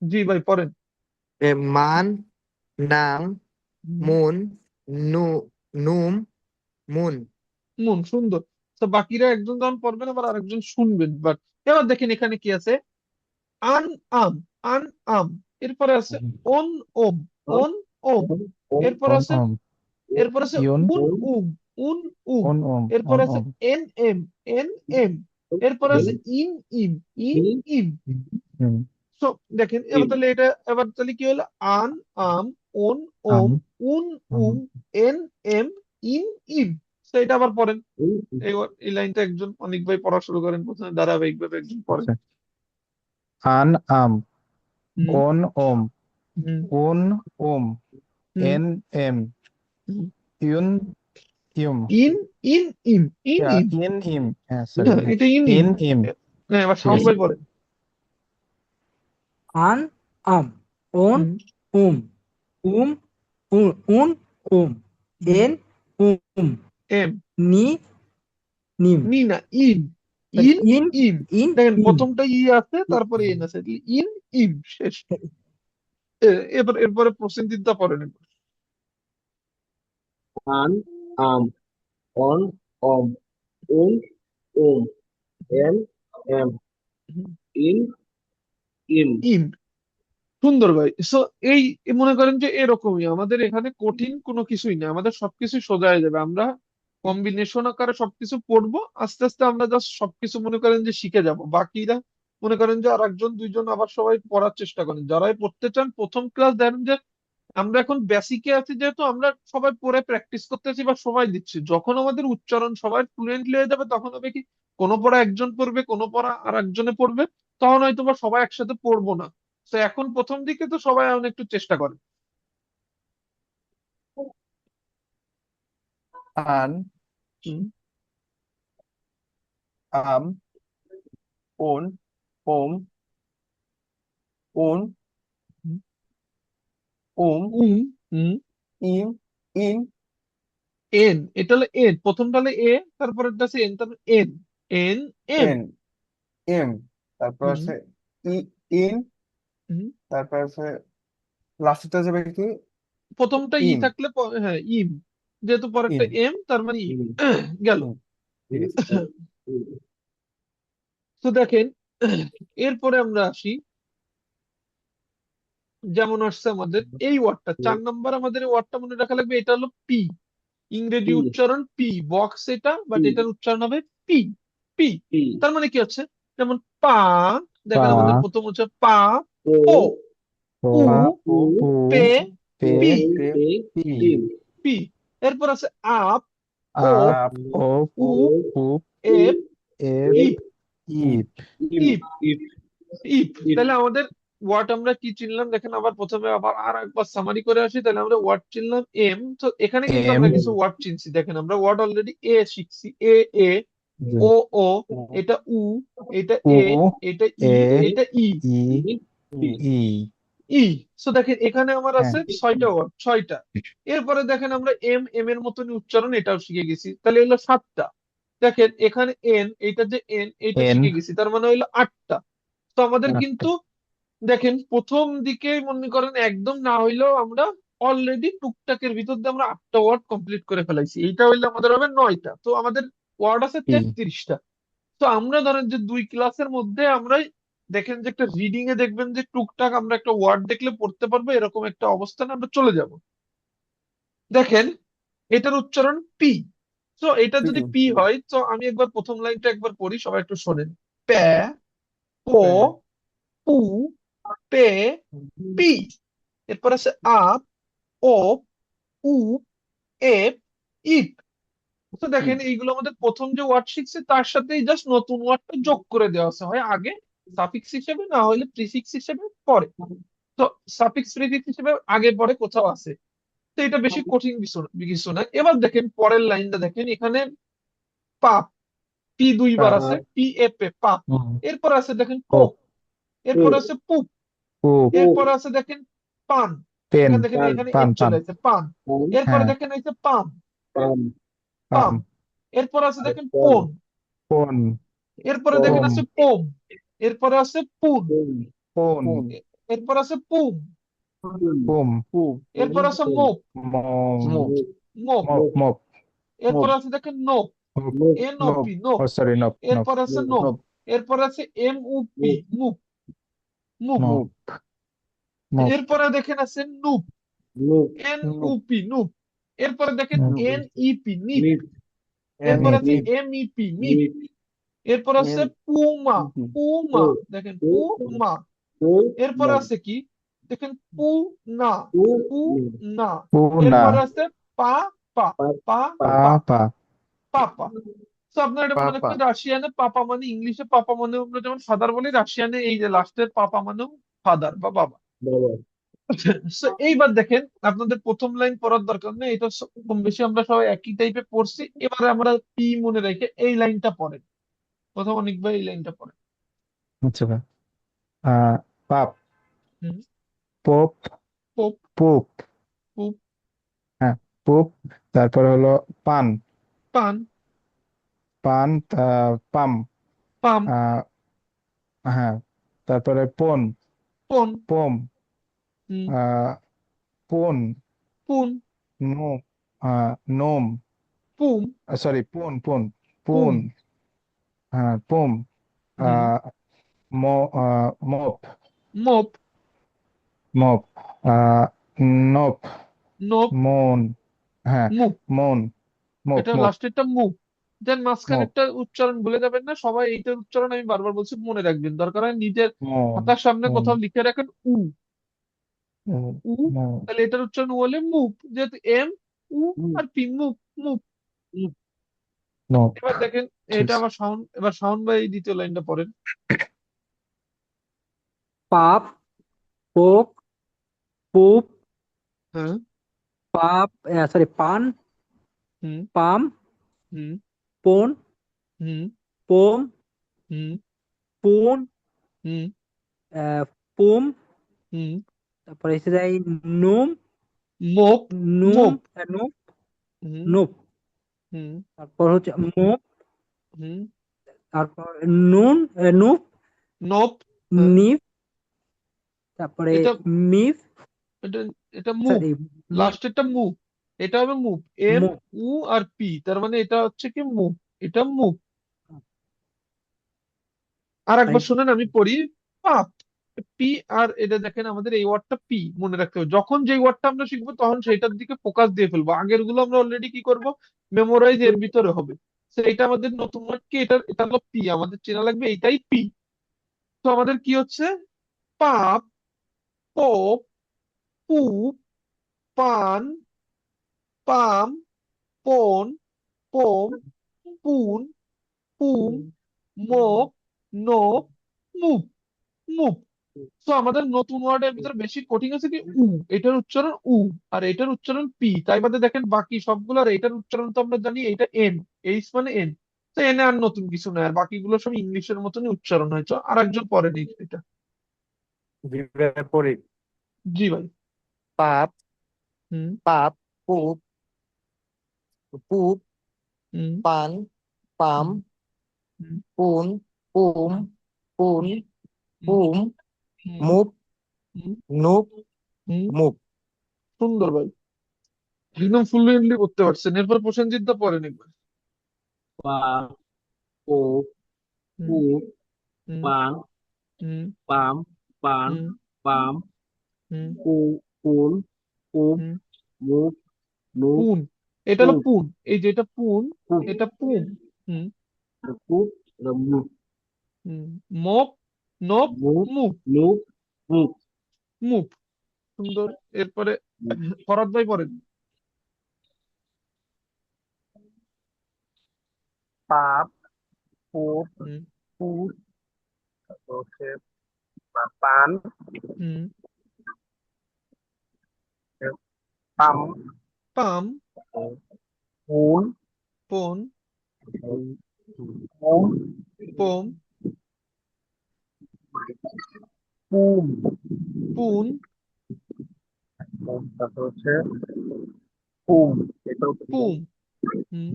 জি ভাই পড়েন। মান, নাম, হুম, মুন, নু, নুম, মুন। মুন সুন্দর। তো বাকিরা একজন যখন পড়বেন আবার আরেকজন শুনবেন, বাট এবার দেখেন এখানে কি আছে। আন আম, আন আম। এরপরে আছে ওন ওম, ওন ওম। এরপর on আছে om, এরপর আছে ion, উন উম, উন উম। on om, এরপর on আছে om. এন এম, এন এম। এরপর আছে ইন ইম, ইন ইম। Mm. তো দেখেন এবার তাহলে এটা এবার তাহলে কি হলো। আন আম, ওন ওম, Am, উন উম, am. এন এম, ইন ইম। তো এটা আবার পড়েন। এই লাইনটা একজন অনেক ভাই পড়া শুরু করেন প্রথমে ধারাবাহিক ভাবে একজন পড়েন। আচ্ছা। An am, hmm on om, hmm un om, hmm en em, hmm. yun yum. In in ইম, ইন Yeah, ইম। in im. Yeah, sorry. হ্যাঁ, এটা ইন ইম। In im. হ্যাঁ, এবার ঠিক শাওন আছে। ভাই পড়েন। আন আম, ওন হুম উম, উম উন উম, হুম। এন উম, এম, নি নিম। নি না, ইন, সরি, ইন ইন ইম। ইন দেখেন ইম। প্রথমটা ই আছে তারপরে এন আছে, ইন ইম শেষ। এবার এরপরে প্রসেনজিৎ দা পড়েন একবার। আন আম অন অম উন উম এন এম ইন ইম ইন সুন্দর ভাই। সো এই মনে করেন যে এরকমই আমাদের এখানে কঠিন কোনো কিছুই না, আমাদের সবকিছু সোজা হয়ে যাবে। আমরা কম্বিনেশন আকারে সবকিছু পড়বো, আস্তে আস্তে আমরা জাস্ট সবকিছু মনে করেন যে শিখে যাব। বাকিরা মনে করেন যে আর একজন দুইজন আবার সবাই পড়ার চেষ্টা করেন, যারাই পড়তে চান। প্রথম ক্লাস দেন যে আমরা এখন বেসিকে আছি, যেহেতু আমরা সবাই পড়ে প্র্যাকটিস করতেছি বা সবাই দিচ্ছি, যখন আমাদের উচ্চারণ সবাই ফ্লুয়েন্টলি হয়ে যাবে তখন হবে কি, কোনো পড়া একজন পড়বে, কোনো পড়া আর একজনে পড়বে, তখন হয়তো বা সবাই একসাথে পড়বো না। তো এখন প্রথম দিকে তো সবাই এখন একটু চেষ্টা করে। আন, হুম আম, ওন, ওম, উন, হুম উম, উম হুম। ইম, ইন, এন, এটা হলো এন, প্রথমটা হলো এ, তারপরেরটা আছে এন, তারপর এন, এন এম। এন, এম। তারপর হুম আছে ই, ইন। হুম। তারপর আছে লাস্টটা যাবে কি প্রথমটা ই ইম, থাকলে হ্যাঁ ইম, যেহেতু পরেরটা ইম, এম তার মানে ই ইম গেল। ইম। ঠিক আছে। ইম তো দেখেন এরপরে আমরা আসি, যেমন আসছে আমাদের এই ওয়ার্ডটা 4 নম্বর, আমাদের এই ওয়ার্ডটা মনে রাখা লাগবে। এটা হলো পি, ইংরেজি পি উচ্চারণ পি, বক্স এটা, বাট পি এটার উচ্চারণ হবে পি। পি পি তার মানে কি হচ্ছে, যেমন পা, Pa, দেখেন আমাদের প্রথম হচ্ছে পা, ও পো, po, উ, পা, ও, pu, pay, pe, P, pay, pay pi. Pym P. এরপর আছে আপ, ও, Up, আপ, up, উ, ও up, এপ, ep, ইপ, ইম, ip. ইম ইপ, ইপ ইপ। ইপ তাহলে আমাদের ওয়ার্ড আমরা কি চিনলাম দেখেন, আবার প্রথমে আবার আর একবার সামারি করে আসি। তাহলে আমরা ওয়ার্ড চিনলাম এম। তো এখানে কিন্তু আমরা M, কিছু ওয়ার্ড চিনছি, দেখেন আমরা ওয়ার্ড অলরেডি এ শিখছি, এ এ, yeah. ও ও, ও, এটা উ, এটা এ, U, এটা ই, E, এটা ই, I, E E, E E. E. So দেখেন এখানে আমার হ্যাঁ, আছে 6টা ওয়ার্ড, 6টা। এরপরে দেখেন আমরা এম, এম এর মতনই উচ্চারণ, এটাও শিখে গেছি, তাহলে হলো 7টা। দেখেন এখানে এন, এটা যে এন, এটা শিখে N, গেছি, তার মানে হলো 8টা। তো আমাদের 8, কিন্তু দেখেন প্রথম দিকে মনে করেন একদম না হইলেও আমরা অলরেডি টুকটাকের ভিতর দিয়ে আমরা 8টা ওয়ার্ড কমপ্লিট করে ফেলাইছি। এইটা হইলে আমাদের হবে 9টা। তো আমাদের ওয়ার্ড আছে P, 33টা। তো আমরা ধরেন যে 2 ক্লাসের মধ্যে আমরা দেখেন যে একটা রিডিং এ দেখবেন যে টুকটাক আমরা একটা ওয়ার্ড দেখলে পড়তে পারবো, এরকম একটা অবস্থানে আমরা চলে যাব। দেখেন এটার উচ্চারণ পি। তো এটা পি, যদি পি হয়, তো আমি একবার প্রথম লাইনটা একবার পড়ি, সবাই একটু শোনেন। প্যা, পো, পে, পু, পে, পি। এরপর আছে আপ, ও, উ, এপ, ইপ। তো দেখেন এইগুলো আমাদের প্রথম যে ওয়ার্ড শিখছে তার সাথেই জাস্ট নতুন ওয়ার্ডটা যোগ করে দেওয়া আছে, হয় আগে সাফিক্স হিসেবে, না হলে প্রিফিক্স হিসেবে পরে। তো সাফিক্স প্রিফিক্স হিসেবে আগে পরে কোথাও আছে। তো এটা বেশি কঠিন কিছু না। এবার দেখেন পরের লাইনটা, দেখেন এখানে পাপ, পি দুইবার পাপ, আছে, পি এ পে পাপ। হুম, এরপর আছে দেখেন পোপ, পোপ, এরপর আছে পুপ, পুপ, এরপর আছে দেখেন পান, পেন, এখানে দেখেন পান, এখানে পান, এফ পান, চলে আসছে পান। পান, এরপরে হ্যাঁ, দেখেন হচ্ছে পাম, পাম, পাম। পাম, এরপর আছে দেখেন পম, পোন, পন, এরপরে পম, দেখেন পোম, আছে পোম, এরপরে আছে পুন, পম, পোন, পম, এরপর আছে পুম, পুম, পোম, পুম, এরপর আছে পম, মোপ, মম, মুখ, মুখ, মোপ। মপ, মুখ, মপ, এরপর মুখ, আছে দেখেন নোপ, মপ, মুখ, এ নপ, নোপি নোপ। ও সরি, নপ, নপ, এরপর আছে মুখ, নোপ, নব, এরপর আছে এম উপি মুখ, মুপ, মুপ। নপ, মুখ, মপ, এরপরে দেখেন আছে নুপ, মুখ, এন নুপ, উপি নুপ। এরপরে দেখেন knob, noob, N E P Nip. Nip, এরপর নিপ, আছে নিপ, এম ইপি মিপ। নিপ, এরপর আছে এম, পুমা, ইপি, পুমা, পো, দেখেন পো, পুমা। পো, এরপর মা, আছে কি, দেখেন পু না, পু, পু নি, না। পুনা, এরপর আছে পা পা, পা, পা পা, পা, পা, পা, পাপা। তো আপনারা এটা মনে পাপা, রাখবেন, রাশিয়ানে পাপা মানে, ইংলিশে পাপা মানে আমরা যেমন ফাদার বলি, রাশিয়ানে এই যে লাস্টের পাপা মানেও ফাদার বা বাবা। বাবা, So, এইবার দেখেন আপনাদের প্রথম লাইন পড়ার দরকার নেই, এটা কম বেশি আমরা সবাই একই টাইপে পড়ছি। এবারে আমরা পি মনে রেখে এই লাইনটা পড়েন, প্রথম অনেকবার এই লাইনটা পড়েন। আচ্ছা ভাই, আহ, পাপ, হুম। পোপ, পোপ, পুপ, পুপ, হ্যাঁ, পুপ, তারপরে হলো পান, পান, পান, পাম, পাম, আহ, হ্যাঁ, তারপরে পন, পন, পোম, হুম, আহ, পুন, পুন, নো, নোম, পুম, সরি, পুন, পুন, পুম, পুন, হ্যাঁ, পুম, হুম, আহ, মপ, মোপ, মপ, আহ, নপ, নোপ, মন, হ্যাঁ, মুপ। মন, মপ, এটা মপ, লাস্টেরটা মুপ। দেন মপ, মাঝখানেরটা উচ্চারণ ভুলে যাবেন না সবাই, এইটার উচ্চারণ আমি বারবার বলছি, মনে রাখবেন। দরকার হয় নিজের মন, খাতার সামনে মন, কোথাও লিখে রাখেন উ, উ। মন, তাহলে এটার উচ্চারণ উ হলে মুপ, যেহেতু এম, উ আর পি, মুপ, মুপ। মপ, এবার দেখেন, এটা আমার সাউন্ড, এবার সাউন্ড বাই এই দ্বিতীয় লাইনটা পড়েন। পাপ, পোপ, পুপ, হ্যাঁ। পাপ, সরি, পান, হুম, পাম, হুম, পোন, হুম, পোম, হুম, পুন, হুম, পুম, হুম। তারপরে এসে যায় নুম, মোপ, নুম, মোপ। নুপ, হুম, নুপ, হুম, তারপর হচ্ছে মুপ, হুম। তারপর নুন, নুপ, নোপ। হ্যাঁ। নিপ, তারপরে এটা মিপ, এটা এটা মুভ, সরি, লাস্টেরটা মুভ। এটা হবে মুভ, এম মুপ। উ আর পি, তার মানে এটা হচ্ছে কি মুভ, এটা মুভ। আর একবার শুনেন আমি পড়ি। পাপ, পি, আর এটা দেখেন আমাদের এই ওয়ার্ডটা পি মনে রাখতে হবে। যখন যে ওয়ার্ডটা আমরা শিখবো তখন সেটার দিকে ফোকাস দিয়ে ফেলবো, আগের গুলো আমরা অলরেডি কি করব, মেমোরাইজ এর ভিতরে হবে। তো এটা আমাদের নতুন ওয়ার্ড কি, এটা হলো পি, আমাদের চেনা লাগবে এইটাই পি। তো আমাদের কি হচ্ছে, পাপ, পোপ, পুপ, পান, পাম, পন, পোম, পুন, পুম, মোপ, নোপ, মুপ, মুপ। তো আমাদের নতুন ওয়ার্ডের ভিতরে বেশি কঠিন আছে কি উ, এটার উচ্চারণ উ, আর এটার উচ্চারণ পি। তাই বাদে দেখেন বাকি সবগুলো, আর এটার উচ্চারণ তো আমরা জানি এটা এন, এইচ মানে এন। তো এনে আর নতুন কিছু নয়, আর বাকিগুলো সব ইংলিশের মতনই উচ্চারণ হয়। তো আর একজন পরে নেই এটা। বিপরীত, জি ভাই। পাপ, হুম, পাপ, পুপ, পুপ, হুম, পান, পাম, হুম, হুম, পুন, পুম, পুন, হুম, পুম, হুম, মুপ, হুম, নুপ, হুম। মুপ। সুন্দর ভাই, একদম ফ্লুয়েন্টলি করতে পারছেন। এরপর প্রসেনজিৎ দা পড়েন একবার। পা, পো, হুম, পু, হুম, পাং, হুম, পাম, পান, হুম, পাম, হুম, পু, পুন, পুপ, হুম। মুপ, নুপ, পুন, এটা হলো পুপ, পুন, এই যেটা পুন, পুপ, এটা পুম। হুম, পুপ, মুপ, হুম। মপ, নপ, মুপ, মুপ, নুপ, মুপ, মুপ। সুন্দর। এরপরে ফরাদ ভাই পড়েন। পাপ পোপ হুম পুত তারপর হচ্ছে পান হুম পাম পাম পুন পন পুম পোম পুম পুন তারপর হচ্ছে পুম এটা হচ্ছে পুম হুম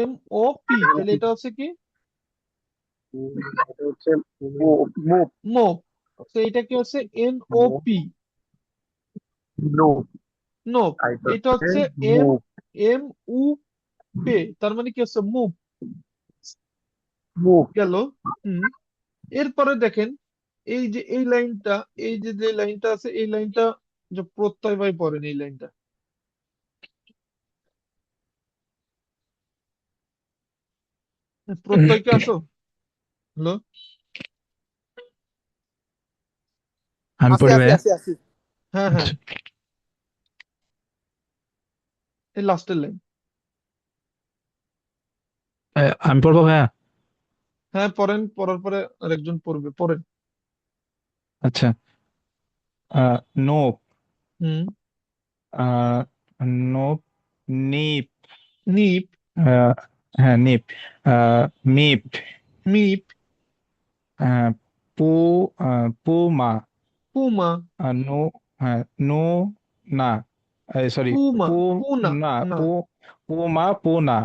MOP, তাহলে এটা হচ্ছে কি এটা হচ্ছে মুভ মোপ। তো এটা কি হচ্ছে NOP, নোপ নোপ। আর এটা এটা হচ্ছে হচ্ছে মুভ MUP, তার মানে কি হচ্ছে মুভ মুভ গেল। হুম এরপরে দেখেন এই যে এই লাইনটা, এই যে যে লাইনটা আছে, এই লাইনটা যে প্রত্যয় ভাই পড়েন এই লাইনটা। প্রত্যয় কি আসো? হ্যালো, আমি আসি পড়ি আসি ভাইয়া। আসি আসি হ্যাঁ হ্যাঁ, এই লাস্টের লাইন। আমি পড়বো ভাইয়া। হ্যাঁ পড়েন, পড়ার পরে আরেকজন পড়বে, পড়েন। আচ্ছা, নোপ, হুম আহ, নোপ, নিপ, নিপ, আহ, হ্যাঁ নিপ, মিপ, মিপ, আহ, পু, পুমা, পুমা, নো, হ্যাঁ নো, না, সরি, পুমা, পু, পুনা, না, না, পুমা, পুনা,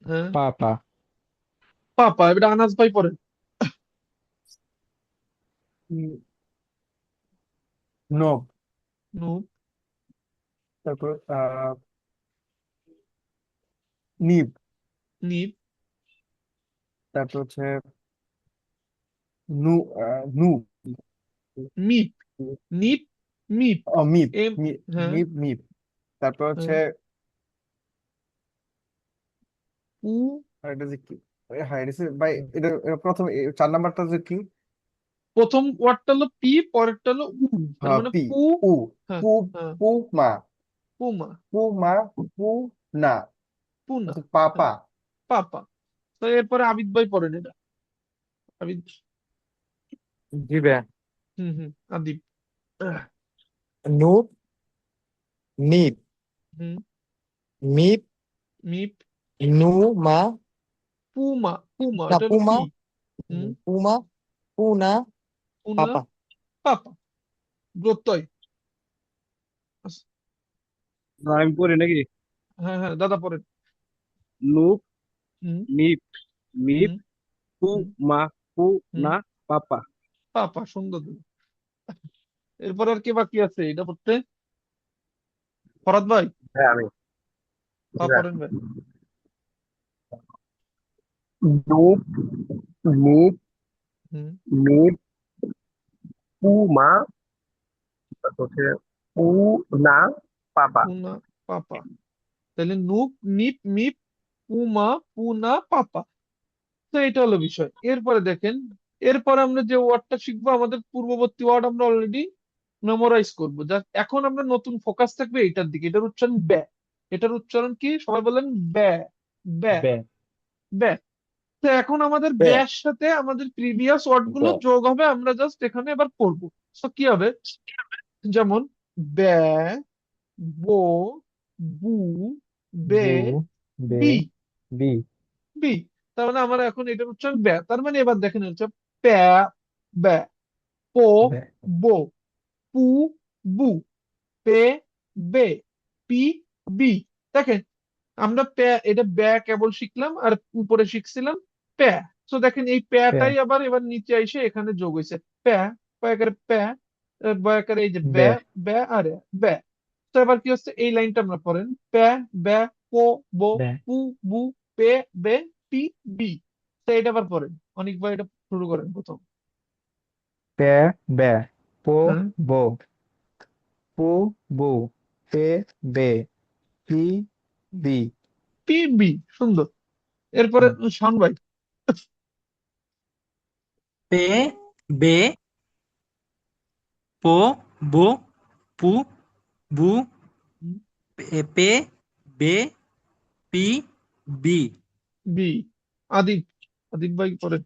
হ্যাঁ পাপা, পাপা। এবার আনাজ ভাই পড়েন। নোপ নুপ, তারপর নিপ নিপ, তারপর হচ্ছে নু নু মিপ, নিপ, মিপ, ও মিপ এম, হ্যাঁ মিপ মিপ তারপর হচ্ছে হ্যাঁ, পু, আর এটা যে কি হ্যাঁ এটা হচ্ছে ভাই এটা প্রথম 4 নাম্বারটা যে কি প্রথম ওয়ার্ডটা হলো পি, পরেরটা হলো উ, তার হ্যাঁ মানে পি পু। উ হ্যাঁ পু হ্যাঁ, পু মা পুমা, পু মা পু না পুনা, হচ্ছে পাপা হ্যাঁ পাপা। তো এরপরে আবিদ ভাই পড়েন এটা। আবিদ, জি ভাইয়া। আদিব। নুপ, নিপ, হুম মিপ, মিপ, নু মা, পুমা, পুমা না এটা হলো পুমা, পি। হুম পুমা, পুনা, পুনা, পাপা। পাপা, প্রত্যয়। আস- আমি পড়ি নাকি হ্যাঁ হ্যাঁ, দাদা পড়েন। নুপ হুম নিপ মিপ হুম পু হুম মা পু হুম না পাপা পাপা, সুন্দর দিল। এরপর আর কি বাকি আছে এটা পড়তে? ফরাদ ভাই, হ্যাঁ আমি পড়েন ভাই। নুপ নিপ হুম মিপ পু মা তারপর হচ্ছে পু না পাপা পুনা, পাপা। তাহলে নুপ, নিপ, মিপ, পুমা, পুনা, পাপা। তো এটা হলো বিষয়। এরপরে দেখেন, এরপরে আমরা যে ওয়ার্ডটা শিখবো, আমাদের পূর্ববর্তী ওয়ার্ড আমরা অলরেডি মেমোরাইজ করবো। জাস্ট এখন আমরা নতুন ফোকাস থাকবে এটার দিকে। এটার উচ্চারণ ব্যা। এটার উচ্চারণ কি সবাই বলেন? ব্যা, ব্যা, বে, ব্যা। তো এখন আমাদের বে, ব্যার সাথে আমাদের প্রিভিয়াস ওয়ার্ড গুলো বে, যোগ হবে, আমরা জাস্ট এখানে এবার করবো। তো কি হবে? যেমন ব্যা, বো, বু, বে, বু, বে, বি, বি, বি। তার মানে আমার এখন এটার উচ্চারণ ব্যা। তার মানে এবার দেখেন হচ্ছে প্যা, ব্যা, পো, বে, বো, পু, বু, পে, বে, পি, বি। দেখেন আমরা প্যা, এটা ব্যা কেবল শিখলাম, আর উপরে শিখছিলাম প্যা। তো দেখেন এই পে, প্যাটাই আবার এবার নিচে এসে এখানে যোগ হয়েছে। প্যা, পয়াকারে প্যা, বয়াকারে এই যে বে, ব্যা, ব্যা আর ব্যা। তো এবার কি হচ্ছে, এই লাইনটা আমরা পড়েন। প্যা, ব্যা, পো, বো, বে, পু, বু, পে, বে, পি, বি। তো এটা আবার পড়েন। অনেকবার এটা শুরু করেন প্রথম। পে, বে, পো, হ্যাঁ, বো, পু, বু, পে, বে, পি, বি। পি, বি, সুন্দর। এরপরে হুম, শান ভাই। পে, বে, পো, বো, পু, বু, হুম, পে, বে, পি বি বি। আদিব, আদিব ভাই পড়েন।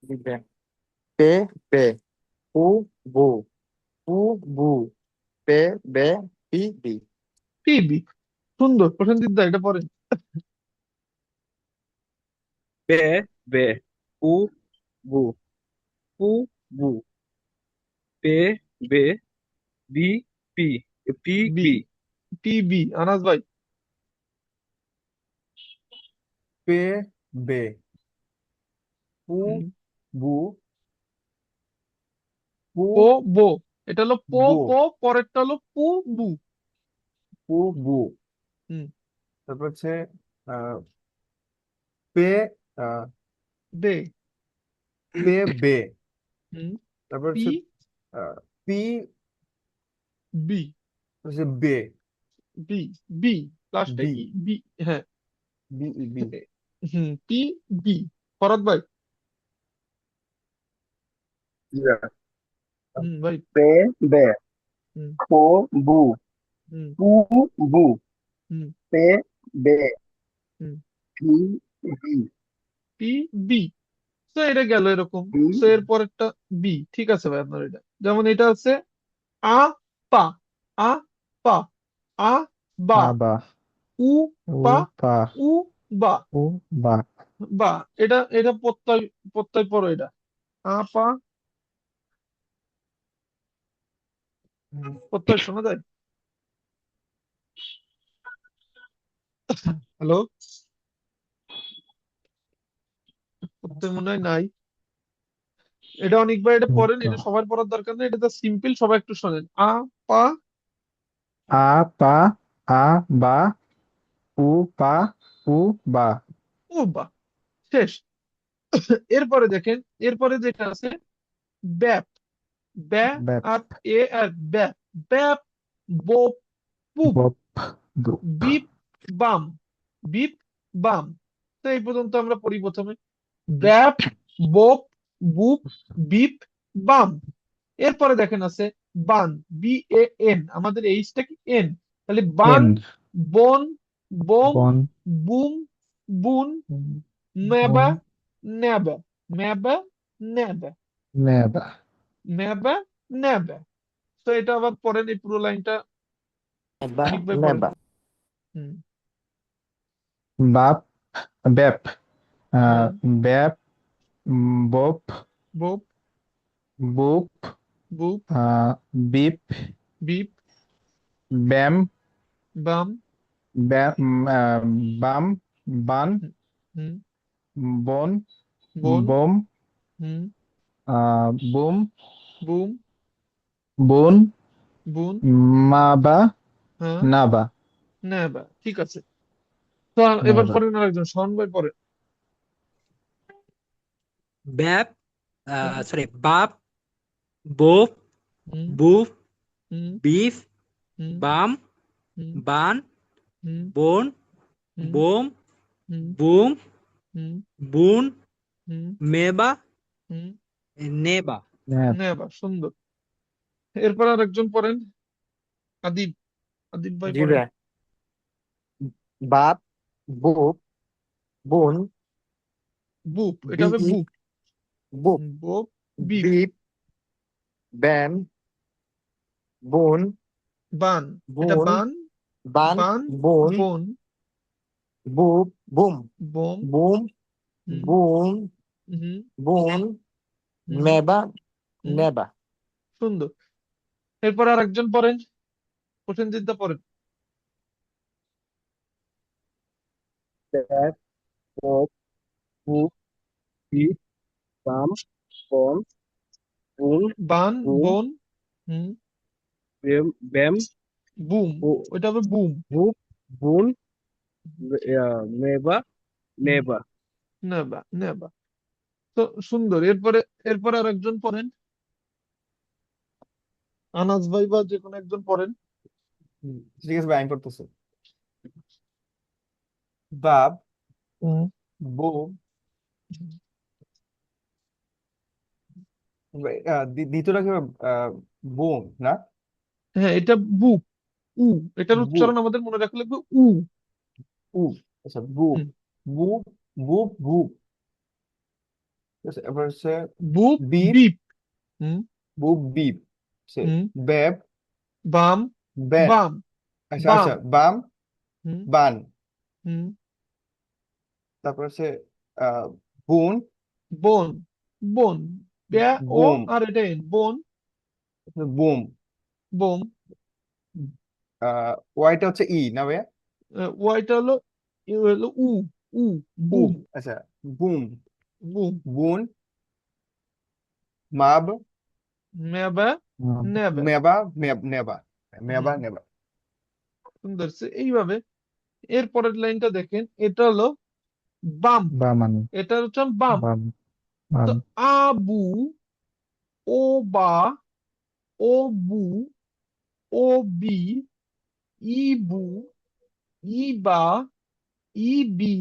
বে পে বে পু বু পু বু পে বে পি বি পি বি। সুন্দর, প্রসেনজিৎ দা এটা পড়েন। বে বে পু বু পু বু পে বে বি পি পি বি, বি পি বি। আনাস ভাই। পে বে পু হুম, বু পু পো বো। এটা হলো পো বো পো, পরেরটা হলো পু বু। পু বু। হুম, তারপর হচ্ছে আহ, পে আহ, বে। পে বে। হুম, তারপর পি হচ্ছে পি বি। হচ্ছে বে বি, বি লাস্টে বি ই বি। হ্যাঁ। বি বি। হুম, পি বি। ফরাদ ভাই। হুম ভাই। পে বে হুম, পো বু হুম, পু বু হুম, পে বে হুম। পি বি পি বি। তো এটা গেল এরকম। বি তো এর পরেরটা বি। ঠিক আছে ভাই, আপনার এটা যেমন এটা আছে আ পা, আ পা, আ বা, আবা উ উ পা, পা উ বা, উ বা বা। এটা এটা প্রত্যয়, প্রত্যয় পড়ো এটা। আ পা। প্রত্যয় শোনা যায়? হ্যালো, প্রত্যয় মনে হয় নাই। এটা অনেকবার এটা উ পড়েন, পা এটা সবার পড়ার দরকার নেই, এটা তো সিম্পল, সবাই একটু শোনেন। আ পা, আ পা আ বা উ পা উ বা উ বা। শেষ। এরপরে দেখেন, এরপরে যেটা আছে ব্যাপ, ব্যা ব্যাপ আর এ আর ব্যাপ, ব্যাপ, বোপ, পুপ, বপ বুপ বিপ, বাম, বিপ, বাম। তো এই পর্যন্ত আমরা পড়ি প্রথমে ব্যাপ, বোপ, বুপ, বিপ, বাম। এরপরে দেখেন আছে বান, বি এ এন, আমাদের এইচটা কি এন, তাহলে বান, এন বন, বোম, বন বুম, বুন, মেবা, বন নেবা, মেবা, নেবা, নেবা মেবা, নেবা। তো এটা আবার পড়েন, এই পুরো লাইনটা নেবা আনিক ভাই পড়েন। নেবা হুম, বাপ ব্যাপ হ্যাঁ। ব্যাপ bob বোপ, boop boop, beep beep, ব্যাম বাম, বাম বান হুম, বন বোন, বোম হুম, বুম বুম, বুন বুন, মাবা হ্যাঁ, নাবা নেবা। ঠিক আছে। তো এবার নেবা পড়েন আরেকজন, শরণ ভাই পড়েন। ব্যাপ হুম, সরি বাপ বোপ হুম, বুপ হুম, বিফ হুম, বাম হুম, বান হুম, বোন হুম, বোম হুম, বুম হুম, বুন হুম, মেবা হুম, নেবা নেবা নেবা। সুন্দর। এরপর আরেকজন পড়েন, আদিব, আদিব ভাই জি পড়েন। ভাই বাপ বুপ বুন বুপ, এটা হবে beep boop. Boop boop, beep, beep ব্যাম বুন বান, এটা বুন বান, বান বান, বুন বোন, বুপ বুম বোম, বুম হুম, বুন হুম, বুন হুম, মেবা হুম। নেবা সুন্দর। এরপর আরেকজন পড়েন, প্রসেনজিৎ দা পড়েন। ব্যাক পপ পু পি বাম বন বুম বান, বুম বোন, হুম, বেম ব্যাম বুম, বু- ওইটা হবে বুম। বুপ বুন মেবা হুম, নেবা নেবা, নেবা। তো সুন্দর। এরপরে, এরপরে আরেকজন পড়েন, আনাস ভাই বা যে কোনো একজন পড়েন। ঠিক আছে ভাই, আমি করতেছি। বাপ হুম, বু দ্বিতীয়টা কি হবে? বুম না হ্যাঁ, এটা বুপ, উ। এটার বু উচ্চারণ আমাদের মনে রাখলে লাগবে উ। উব আচ্ছা বুব হুম। বুব বুব বুব ঠিক আছে এবার হচ্ছে বুপ বিপ বিপ। হুম বুব বিপ হচ্ছে হুম। ব্যাব বাম ব্যান বাম আচ্ছা বাম। আচ্ছা বাম হুম বান হুম। তারপর হচ্ছে আহ বুন বোন বোন। ব্যা ও বুম আর এটা এন বোন বুম বোম। ওয়াইটা হচ্ছে ই না ভাইয়া ওয়াইটা হলো হলো উ উ উব বুম আচ্ছা বুম বুম। বুন মাব মেবা নেবা। মেবা নেবা মেবা হুম নেবা সুন্দর এইভাবে এর পরের লাইনটা দেখেন, এটা হলো বাম, বা মানে এটা হচ্ছে বাম। বাম তো বাম আবু ও বা ও বু ও বি ইবু ইবা ইবি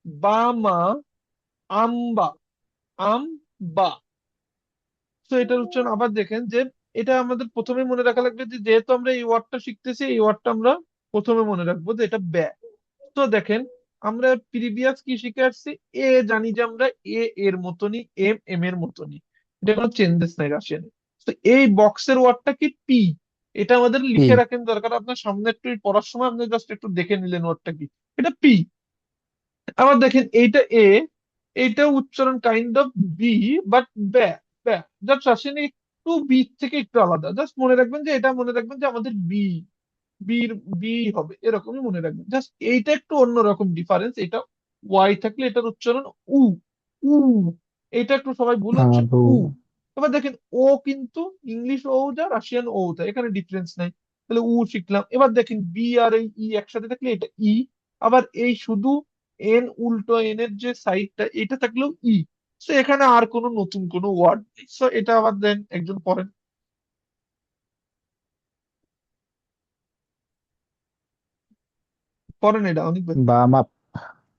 বামা আম্বা আমবা। তো এটার উচ্চারণ আবার দেখেন যে এটা আমাদের প্রথমে মনে রাখা লাগবে যে যেহেতু আমরা এই ওয়ার্ডটা শিখতেছি এই ওয়ার্ডটা আমরা প্রথমে মনে রাখবো যে এটা ব্যয়। তো দেখেন আমরা প্রিভিয়াস কি শিখে আসছি, এ জানি যে আমরা এ এর মতনই, এম এম এর মতনই, এটা কোনো চেঞ্জেস নাই রাশিয়ানে। তো এই বক্সের ওয়ার্ডটা কি পি, এটা আমাদের পি লিখে রাখেন, দরকার আপনার সামনে একটু পড়ার সময় আপনি জাস্ট একটু দেখে নিলেন ওয়ার্ডটা কি, এটা পি। আবার দেখেন এইটা এ, এইটা উচ্চারণ কাইন্ড অফ বি বাট ব্যা ব্যা, জাস্ট রাশিয়ানে একটু বি থেকে একটু আলাদা, জাস্ট মনে রাখবেন যে এটা মনে রাখবেন যে আমাদের বি বির বি হবে এরকমই মনে রাখবেন, জাস্ট এইটা একটু অন্যরকম ডিফারেন্স। এটা ওয়াই থাকলে এটার উচ্চারণ উ উ, এটা একটু সবাই ভুল হচ্ছে আবু উ। এবার দেখেন ও কিন্তু ইংলিশ ও যা রাশিয়ান ও তা, এখানে ডিফারেন্স নাই, তাহলে উ শিখলাম। এবার দেখেন বি আর এই ই একসাথে থাকলে এটা ই, আবার এই শুধু এন উল্টো এন এর যে সাইডটা এটা থাকলেও ই। তো এখানে আর কোনো নতুন কোনো ওয়ার্ড নেই, সো এটা আবার দেন একজন পড়েন পড়েন এটা অনেক বাম আপ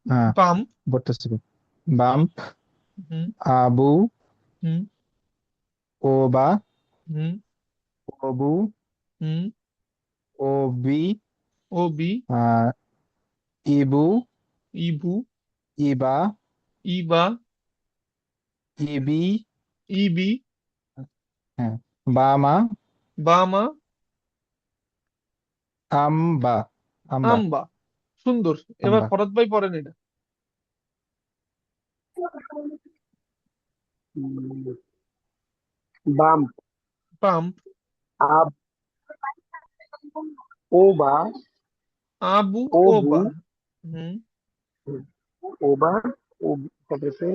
হ্যাঁ বাম। বলতেছি বাম হুম আবু হুম ওবা হুম ওবু হুম। ওবি ও বি আহ ইবু ইবু ইবা ইবা ইবি ইবি হ্যাঁ বামা বামা আমবা আম্বা আম্বা। সুন্দর। এবার আম্বা ফরাদ ভাই পড়েন এটা। বাম পাম্প আব ওবা আবু ওবু ওবা। হুম ওবা তারপরে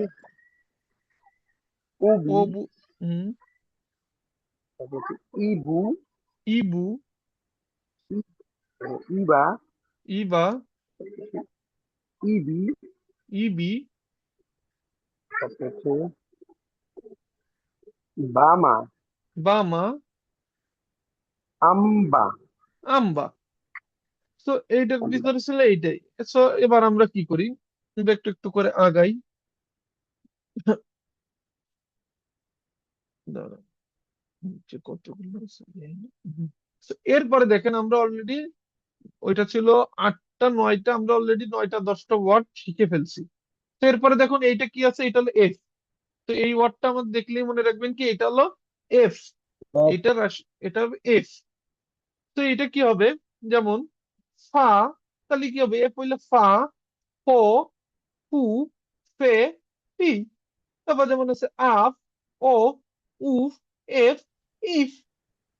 ওবি ওবু। হুম তারপরে ইবু ইবু ইবা ইবা ইবি ইবি তারপরে বামা বামা আম্বা আম্বা। তো এইটার ভিতরে ছিল এইটাই। তো এবার আমরা কি করি, আমরা একটু একটু করে আগাই। দাঁড়াও, নিচে কতগুলো আছে? হুম। তো এরপরে দেখেন আমরা অলরেডি, ওইটা ছিল 8টা 9টা, আমরা অলরেডি 9টা 10টা ওয়ার্ড শিখে ফেলছি। তো এরপরে দেখুন এইটা কি আছে, এটা হলো এফ। তো এই ওয়ার্ডটা আমাদের দেখলেই মনে রাখবেন কি এটা হলো এফ, এটা এটা হবে এফ। তো এটা কি হবে, যেমন ফা, তাহলে কি হবে, এফ হইলে ফা ফো ফু ফে পি। তারপর যেমন আছে আফ ও উফ এফ ইফ।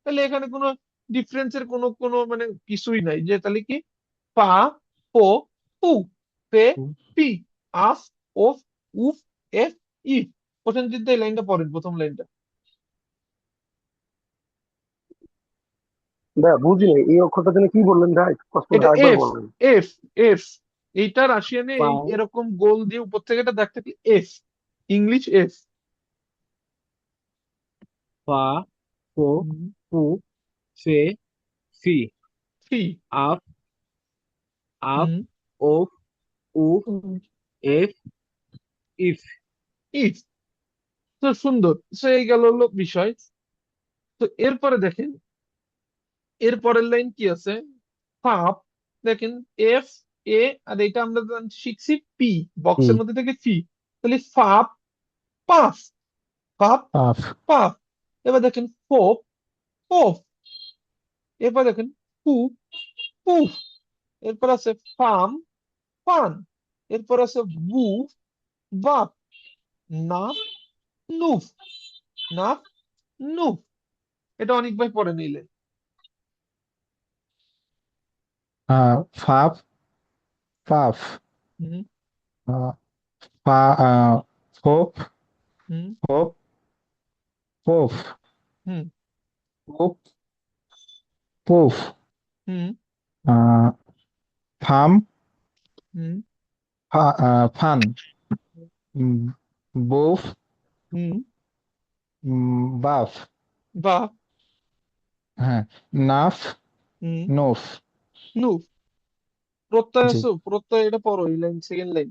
তাহলে এখানে কোনো ডিফারেন্সের কোনো কোনো মানে কিছুই নাই, যে তাহলে কি পা পো পু পে পি আফ ওফ উফ এফ ইফ। প্রসেনজিৎ এই লাইনটা পড়েন, প্রথম লাইনটা। বুঝিনি এই অক্ষরটা তিনি কি বললেন ভাই কষ্ট করে এটা আরেকবার এফ বলবেন এফ এফ। এইটা রাশিয়ানে এই বাম এরকম গোল দিয়ে উপর থেকে এটা দাগ থাকলে এফ, ইংলিশ এফ। ফা ফো ফু ফে ফি ফি আপ আপ হুম ওফ উফ এফ ইফ ইফ। তো সুন্দর, তো এই গেল হলো বিষয়। তো এরপরে দেখেন এর পরের লাইন কি আছে, ফাপ। দেখেন এফ এ, আর এটা আমরা শিখছি পি, পি বক্সের মধ্যে থেকে পি, তাহলে puff puff, puff puff puff. এবার দেখেন ফোপ পোফ। এরপর দেখেন পুপ পুফ। এরপর আছে ফাম ফান। এরপর আছে বুফ বাপ। নাফ নুফ নাফ নুফ। এটা অনেক ভাই পড়ে নিলে। ফাফ পাফ হুম আহ, পা ফোপ হুম ফোপ পোফ হুম পোপ পোফ হুম আহ, ফাম হুম ফান উম, বোফ হুম বাফ বাপ। হ্যাঁ নাফ হুম নোফ নুফ। প্রত্যয় জি আছে, প্রত্যয় এটা পড়ো, এই লাইন সেকেন্ড লাইন।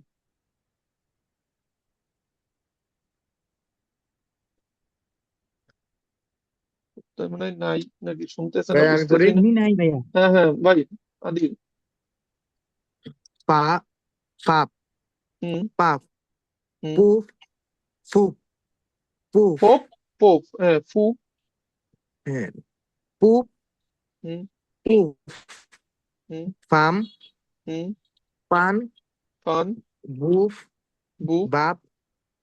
তাই মনে হয় নাই, নাকি শুনতেছে না ভাইয়া আমি পড়ি বুঝতেছি না। এমনি নাই ভাইয়া। হ্যাঁ হ্যাঁ ভাই, আদিল। পা ফাপ হুম পাপ হুম পুফ ফুপ পুফ পোপ পোপ, হ্যাঁ ফুপ। হ্যাঁ পুপ হুম পুফ হুম ফাম হুম পান ফান বুফ বুপ বাপ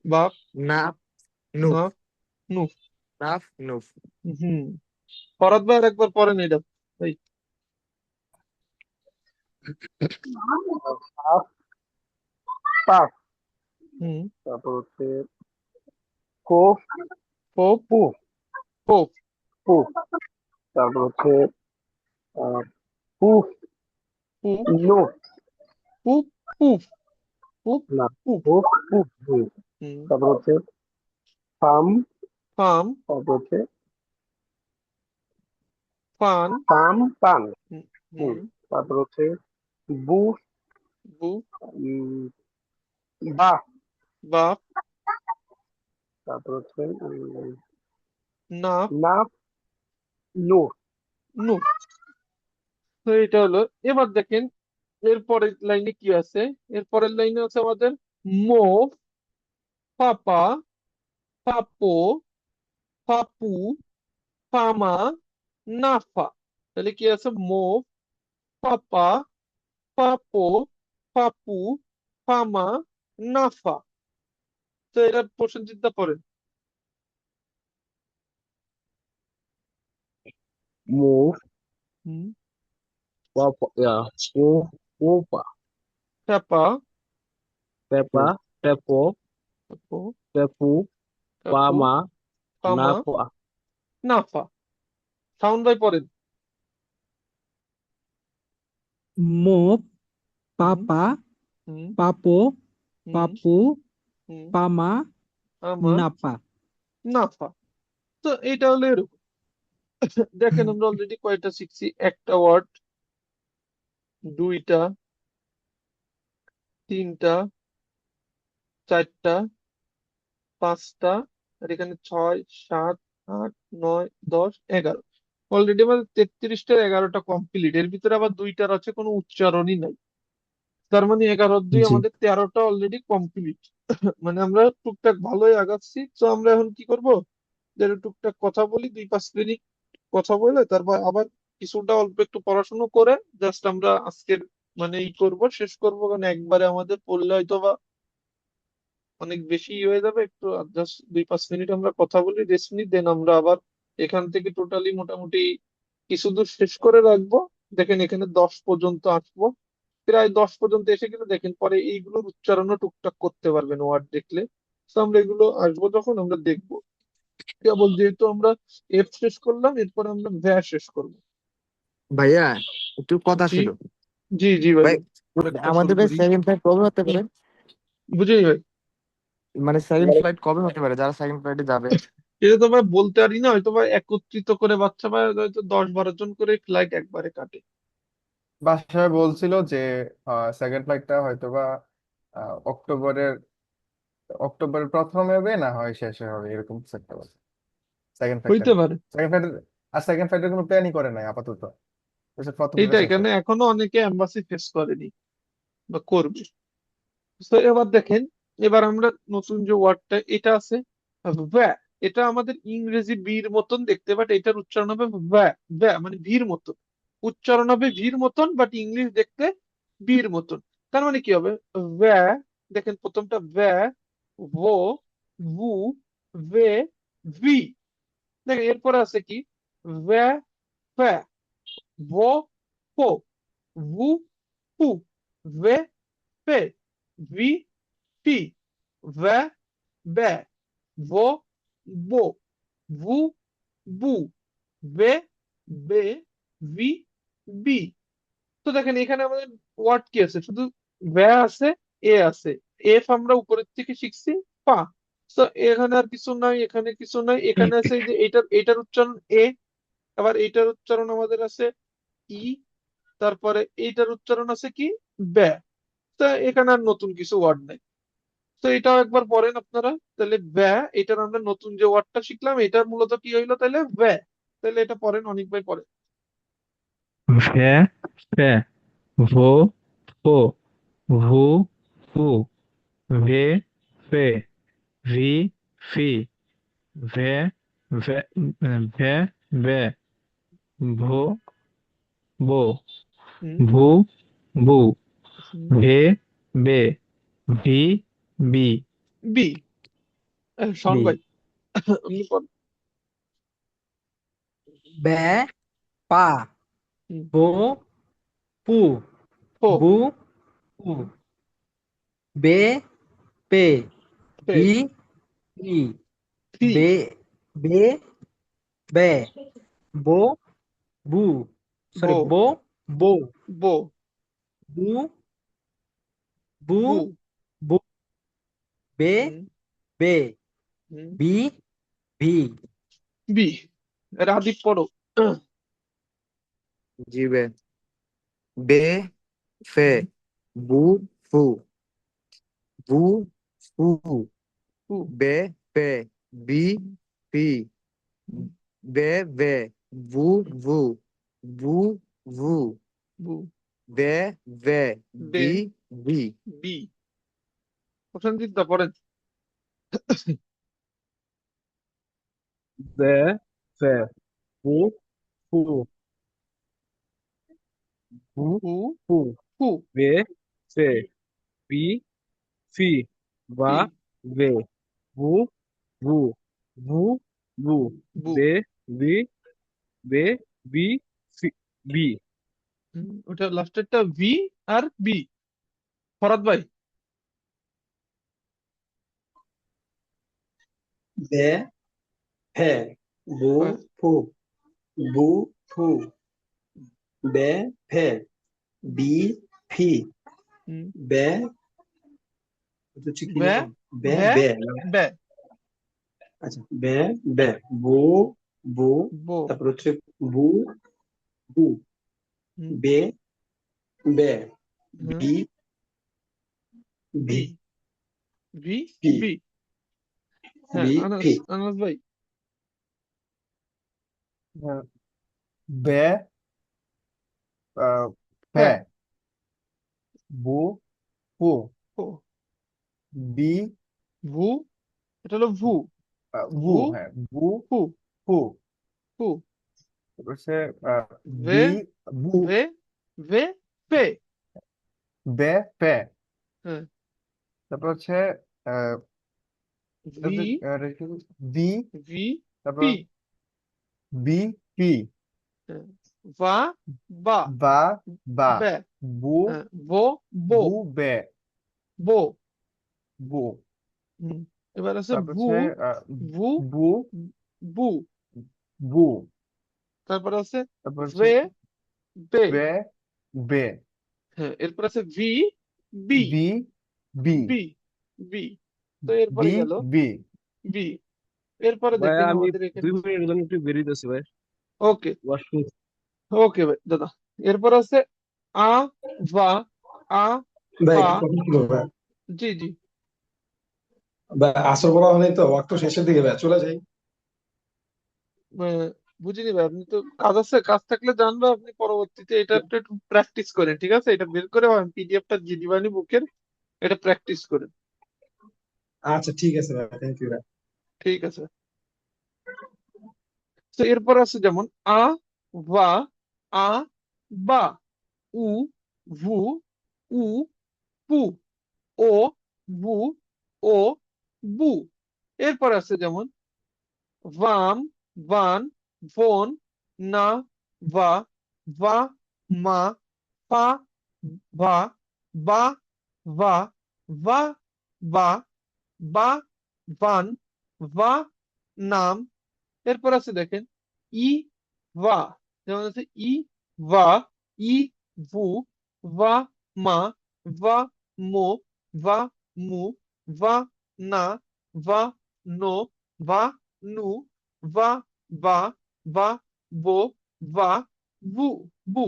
বাপ নাপ নুফ নাফ নুফ। নাফ নুফ হুম। ফরাদ ভাই আর একবার পড়েন এটা ভাই। হাফ পাফ, হুম তারপর হচ্ছে কোফ পোপ পুফ পোপ। পুফ, তারপর হচ্ছে আহ, পুফ পুপ নুফ, পুপ পুপ পুপ না পুপ। পুফ পুফ হুম তারপর হচ্ছে ফাম, ফাম তারপর হচ্ছে ফান। ফাম পান। হুম হুম, হুম তারপর হচ্ছে বুফ, বুপ উম, বাফ, বাপ তারপর হচ্ছে নাফ নাফ নুফ। নুফ। তো এটা হলো। এবার দেখেন এরপরের লাইনে কি আছে। এরপরের লাইনে আছে আমাদের মোফ পাপা পাপো পাপু পামা নাফা। তাহলে কি আছে মোফ পাপা পাপো পাপু পামা নাফা। তো এটা প্রশ্ন চিন্তা করেন। মুভ হুম পু পুপা পাপা পেপা পেপো পাপো পেপু পাপু পামা পামা নাফা নাফা। সাউন্ড বাই পড়েন। মোপ হুম পাপা হুম পাপো হুম পাপু হুম পামা আমা নাপা। নাফা। তো এটা হলো এরকম। দেখেন আমরা অলরেডি কয়টা শিখছি। একটা ওয়ার্ড, দুইটা, তিনটা, চারটা, পাঁচটা, আর এখানে 6 7 8 9 10 11। অলরেডি আমাদের 33টার 11টা কমপ্লিট। এর ভিতরে আবার দুইটার আছে কোনো উচ্চারণই নাই। তার মানে 11 জি আমাদের 13টা অলরেডি কমপ্লিট। মানে আমরা টুকটাক ভালোই আগাচ্ছি। তো আমরা এখন কি করব, যে টুকটাক কথা বলি 2-5 মিনিট কথা বলে, তারপর আবার কিছুটা অল্প একটু পড়াশোনা করে জাস্ট আমরা আজকের মানে করব, শেষ করব। কারণ একবারে আমাদের পড়লে হয়তো বা অনেক বেশি হয়ে যাবে। একটু জাস্ট 2-5 মিনিট আমরা কথা বলি, রেস্ট নিই, দেন আমরা আবার এখান থেকে টোটালি মোটামুটি কিছু দূর শেষ করে রাখবো। দেখেন এখানে 10 পর্যন্ত আসবো। প্রায় 10 পর্যন্ত এসে গেলে দেখেন পরে এইগুলোর উচ্চারণও টুকটাক করতে পারবেন ওয়ার্ড দেখলে। তো আমরা এগুলো আসবো যখন আমরা দেখবো। কেবল যেহেতু আমরা এফ শেষ করলাম, এরপর আমরা ভ্যা শেষ করবো। ভাইয়া একটু কথা জি ছিল জি জি ভাই। ভাই। পরেরটা শুরু আমাদের ভাই করি। সেকেন্ড ফ্লাইট কবে হতে পারে? বুঝলি ভাই, মানে সেকেন্ড ফ্লাইট কবে হতে পারে, যারা সেকেন্ড ফ্লাইটে যাবে? এটা তো ভাই বলতে পারি না, হয়তো ভাই একত্রিত করে বাচ্চা ভাই হয়তো 10-12 জন করে ফ্লাইট একবারে কাটে। বাসায় বলছিল যে সেকেন্ড ফ্লাইটটা হয়তো বা অক্টোবরের অক্টোবরের প্রথমে হবে, না হয় শেষে হবে, এরকম কিছু একটা বলছে সেকেন্ড ফ্লাইটটা হইতে নিয়ে। পারে। সেকেন্ড ফ্লাইটের আর সেকেন্ড ফ্লাইটের কোনো প্ল্যানই করে নাই আপাতত, প্রথম থেকে এইটা শেষ এখানে হবে। এখনো অনেকে এম্বাসি ফেস করেনি। বা করবে। তো এবার দেখেন, এবার আমরা নতুন যে ওয়ার্ডটা এটা আছে ব্যা, এটা আমাদের ইংরেজি বীর মতন দেখতে, বাট এটার উচ্চারণ হবে ব্যা। ব্যা মানে ভীর মতন, উচ্চারণ হবে ভীর মতন, বাট ইংলিশ দেখতে বীর মতন। তার মানে কি হবে? ব্যা, দেখেন প্রথমটা ব্যা, ভো, ভু, ভে, ভি। দেখেন এরপরে আছে কি? ব্যা, ফ্যা, ভো, ফো, ভু, ফু, ভে, ফে, ভি, ফি, ভ্যা, ব্যা, ভো, বো, ভু, বু, বে, বে, ভি, বি। তো দেখেন এখানে আমাদের ওয়ার্ড কি আছে? শুধু ব্যা আছে, এ আছে। এফ আমরা উপরের থেকে শিখছি, পা। তো এখানে আর কিছু নাই, এখানে কিছু নাই, এখানে আছে এই যে এটার উচ্চারণ এ, আবার এইটার উচ্চারণ আমাদের আছে ই, তারপরে এইটার উচ্চারণ আছে কি? ব্যা। তা এখানে আর নতুন কিছু ওয়ার্ড নাই। তো এটাও একবার পড়েন আপনারা। তাহলে ব্যা, এটার আমরা নতুন যে ওয়ার্ডটা শিখলাম, এটার মূলত কি হইলো তাহলে? ব্যা। তাহলে এটা পড়েন, অনেক ভাই পড়েন। ভে, ফে, ভো, ফো, ভু, ফু, ভে, ফে, ভি, ফি, ভে, ভে, ভে, বে, ভো, বো, হুম, ভু, বু, হুম, ভে, বে, ভি, বি, বি। শোন বি। ভাই, আপনি পড়েন। বে, পা, হুম, বো, পু, ফো, বু, পু, বে, পে, ফে, বি, ই, ফি, বে, বে, বে, বো, বু, বো, সরি, বো, বো, বো, বু, বু, বু, বু, বে, হুম, বে, হুম, বি, ভি। বি। রাদীপ পড়ো। জি বে, বে, ফে, বু, ফু, বু, ফু, ফু, বে, পে, বি, ফি, হুম, বে, বে, ভু, ভু, বু, ভু, বু, বে, বে, বে, বি, বি। বি। প্রসেনজিৎ দা পড়েন। বে, ফে, বু, ফু, বু, ফু, ফু, ফু, বে, ফে, বি, ফি, বা, ফি, বে, বু, বু, বু, বু, বু। বে, বি, বে, বি, ফি, বি। ওটা লাস্টেরটা ভি আর বি। ফরাদ ভাই। বে, ফে, বু, হ্যাঁ, ফু, বু, ফু, বে, ফে, বি, ফি, হুম, বে, এটা হচ্ছে কি ব্যা, জানো? বে, ভ্যা, বে, ব্যা, আচ্ছা, বে, বে, বু, বু, বো, তারপর হচ্ছে বু, বু, হুম, বে, বে, হ্যাঁ, বি, বি, ভি, ভি, পি, বি। হ্যাঁ, বি, আনাস, ফি। আনাস ভাই। হ্যাঁ, বে, ফে, হ্যাঁ, বু, ফু, ফো, বি, ভু, এটা হলো ভু। ভু, ভু, হ্যাঁ, বু, ফু, ফু, ফু, তারপর হচ্ছে ভে, বি, বু, ভে, ভে, ফে। বে, ফে, হ্যাঁ, তারপর হচ্ছে আহ, ভি, বি, ভি, তারপর পি। বি, পি, হ্যাঁ, বা, বা, বা, বা, ব্যা, বু, হ্যাঁ, বো, বো, বু, বে, বো। বু, হুম, এবার আছে তারপর ভু, হচ্ছে ভু, বু, বু। বু, তারপর আছে তারপর হচ্ছে ভে, বে। বে, বে, হ্যাঁ, এরপর আছে ভি, বি, বি, বি, বি, বি। তো এরপরে বি, গেল বি। বি। এরপরে ভাই দেখেন আমি আমাদের এখানে। 2 মিনিটের জন্য একটু বেরিয়েছি ভাই, ওকে, ওয়াশরুম। ওকে ভাই দাদা। এরপর আছে আ, বা, আ, ভাই বা। একটা কথা ছিল ভাই। জি, জি। ভাই আসর পড়া হয়নি তো, ওয়াক্ত শেষের দিকে ভাই, চলে যাই। আহ, বুঝিনি ভাই, আপনি তো কাজ আছে, কাজ থাকলে জানবো, আপনি পরবর্তীতে এটা একটু প্র্যাকটিস করেন, ঠিক আছে? এটা বের করে পিডিএফটা দিয়ে দিবানি বুকের, এটা প্র্যাকটিস করেন। আচ্ছা ঠিক আছে ভাই, থ্যাংক ইউ ভাই। ঠিক আছে। তো এরপর আছে যেমন আ, বা, আ, বা, উ, ভু, উ, পু, ও, বু, ও, বু। এরপর আছে যেমন বাম, বান, বন, না, বা, বা, মা, পা, বা, বা, বা, বা, বা, বা, বান, বা, নাম। এরপর আছে দেখেন ই, বা, যেমন আছে ই, বা, ই, ভু, বা, মা, বা, মো, বা, মু, বা, না, বা, নো, বা, নু, বা, বা, বা, বো, বা, বু, বু।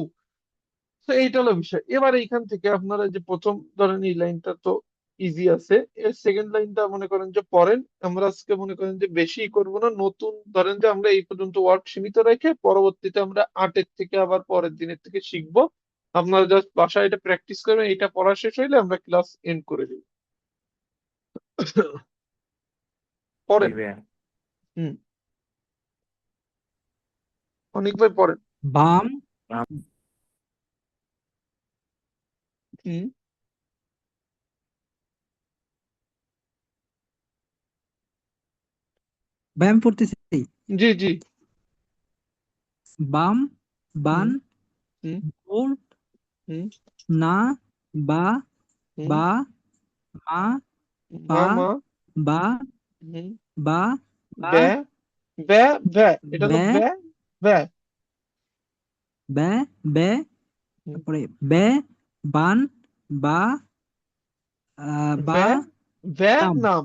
তো এইটা হলো বিষয়। এবার এইখান থেকে আপনারা যে প্রথম ধরেন এই লাইনটা তো ইজি আছে, এর সেকেন্ড লাইনটা মনে করেন যে পড়েন। আমরা আজকে মনে করেন যে বেশি করব না, নতুন ধরেন যে আমরা এই পর্যন্ত ওয়ার্ড সীমিত রেখে পরবর্তীতে আমরা 8-এর থেকে আবার পরের দিনের থেকে শিখবো। আপনারা জাস্ট বাসায় এটা প্র্যাকটিস করবেন, এটা পড়া শেষ হইলে আমরা ক্লাস এন্ড করে দিব। জি পড়েন। ভাইয়া। হুম, অনেক ভাই পড়েন। বাম, হুম, ব্যায়াম পড়তেছি। জি জি। বাম, হুম বান, হুম বোন, হুম না, বা, হুম। বা, মা, বা, পা, মা। বা, হুম। বা, বা, ব্যা, ব্যা, ব্যা, এটা হলো বে, ব্যা, ব্যা। বে, বে, হুম। তারপরে বে, বান, বা, বা, ব্যা, ব্যা, নাম, নাম।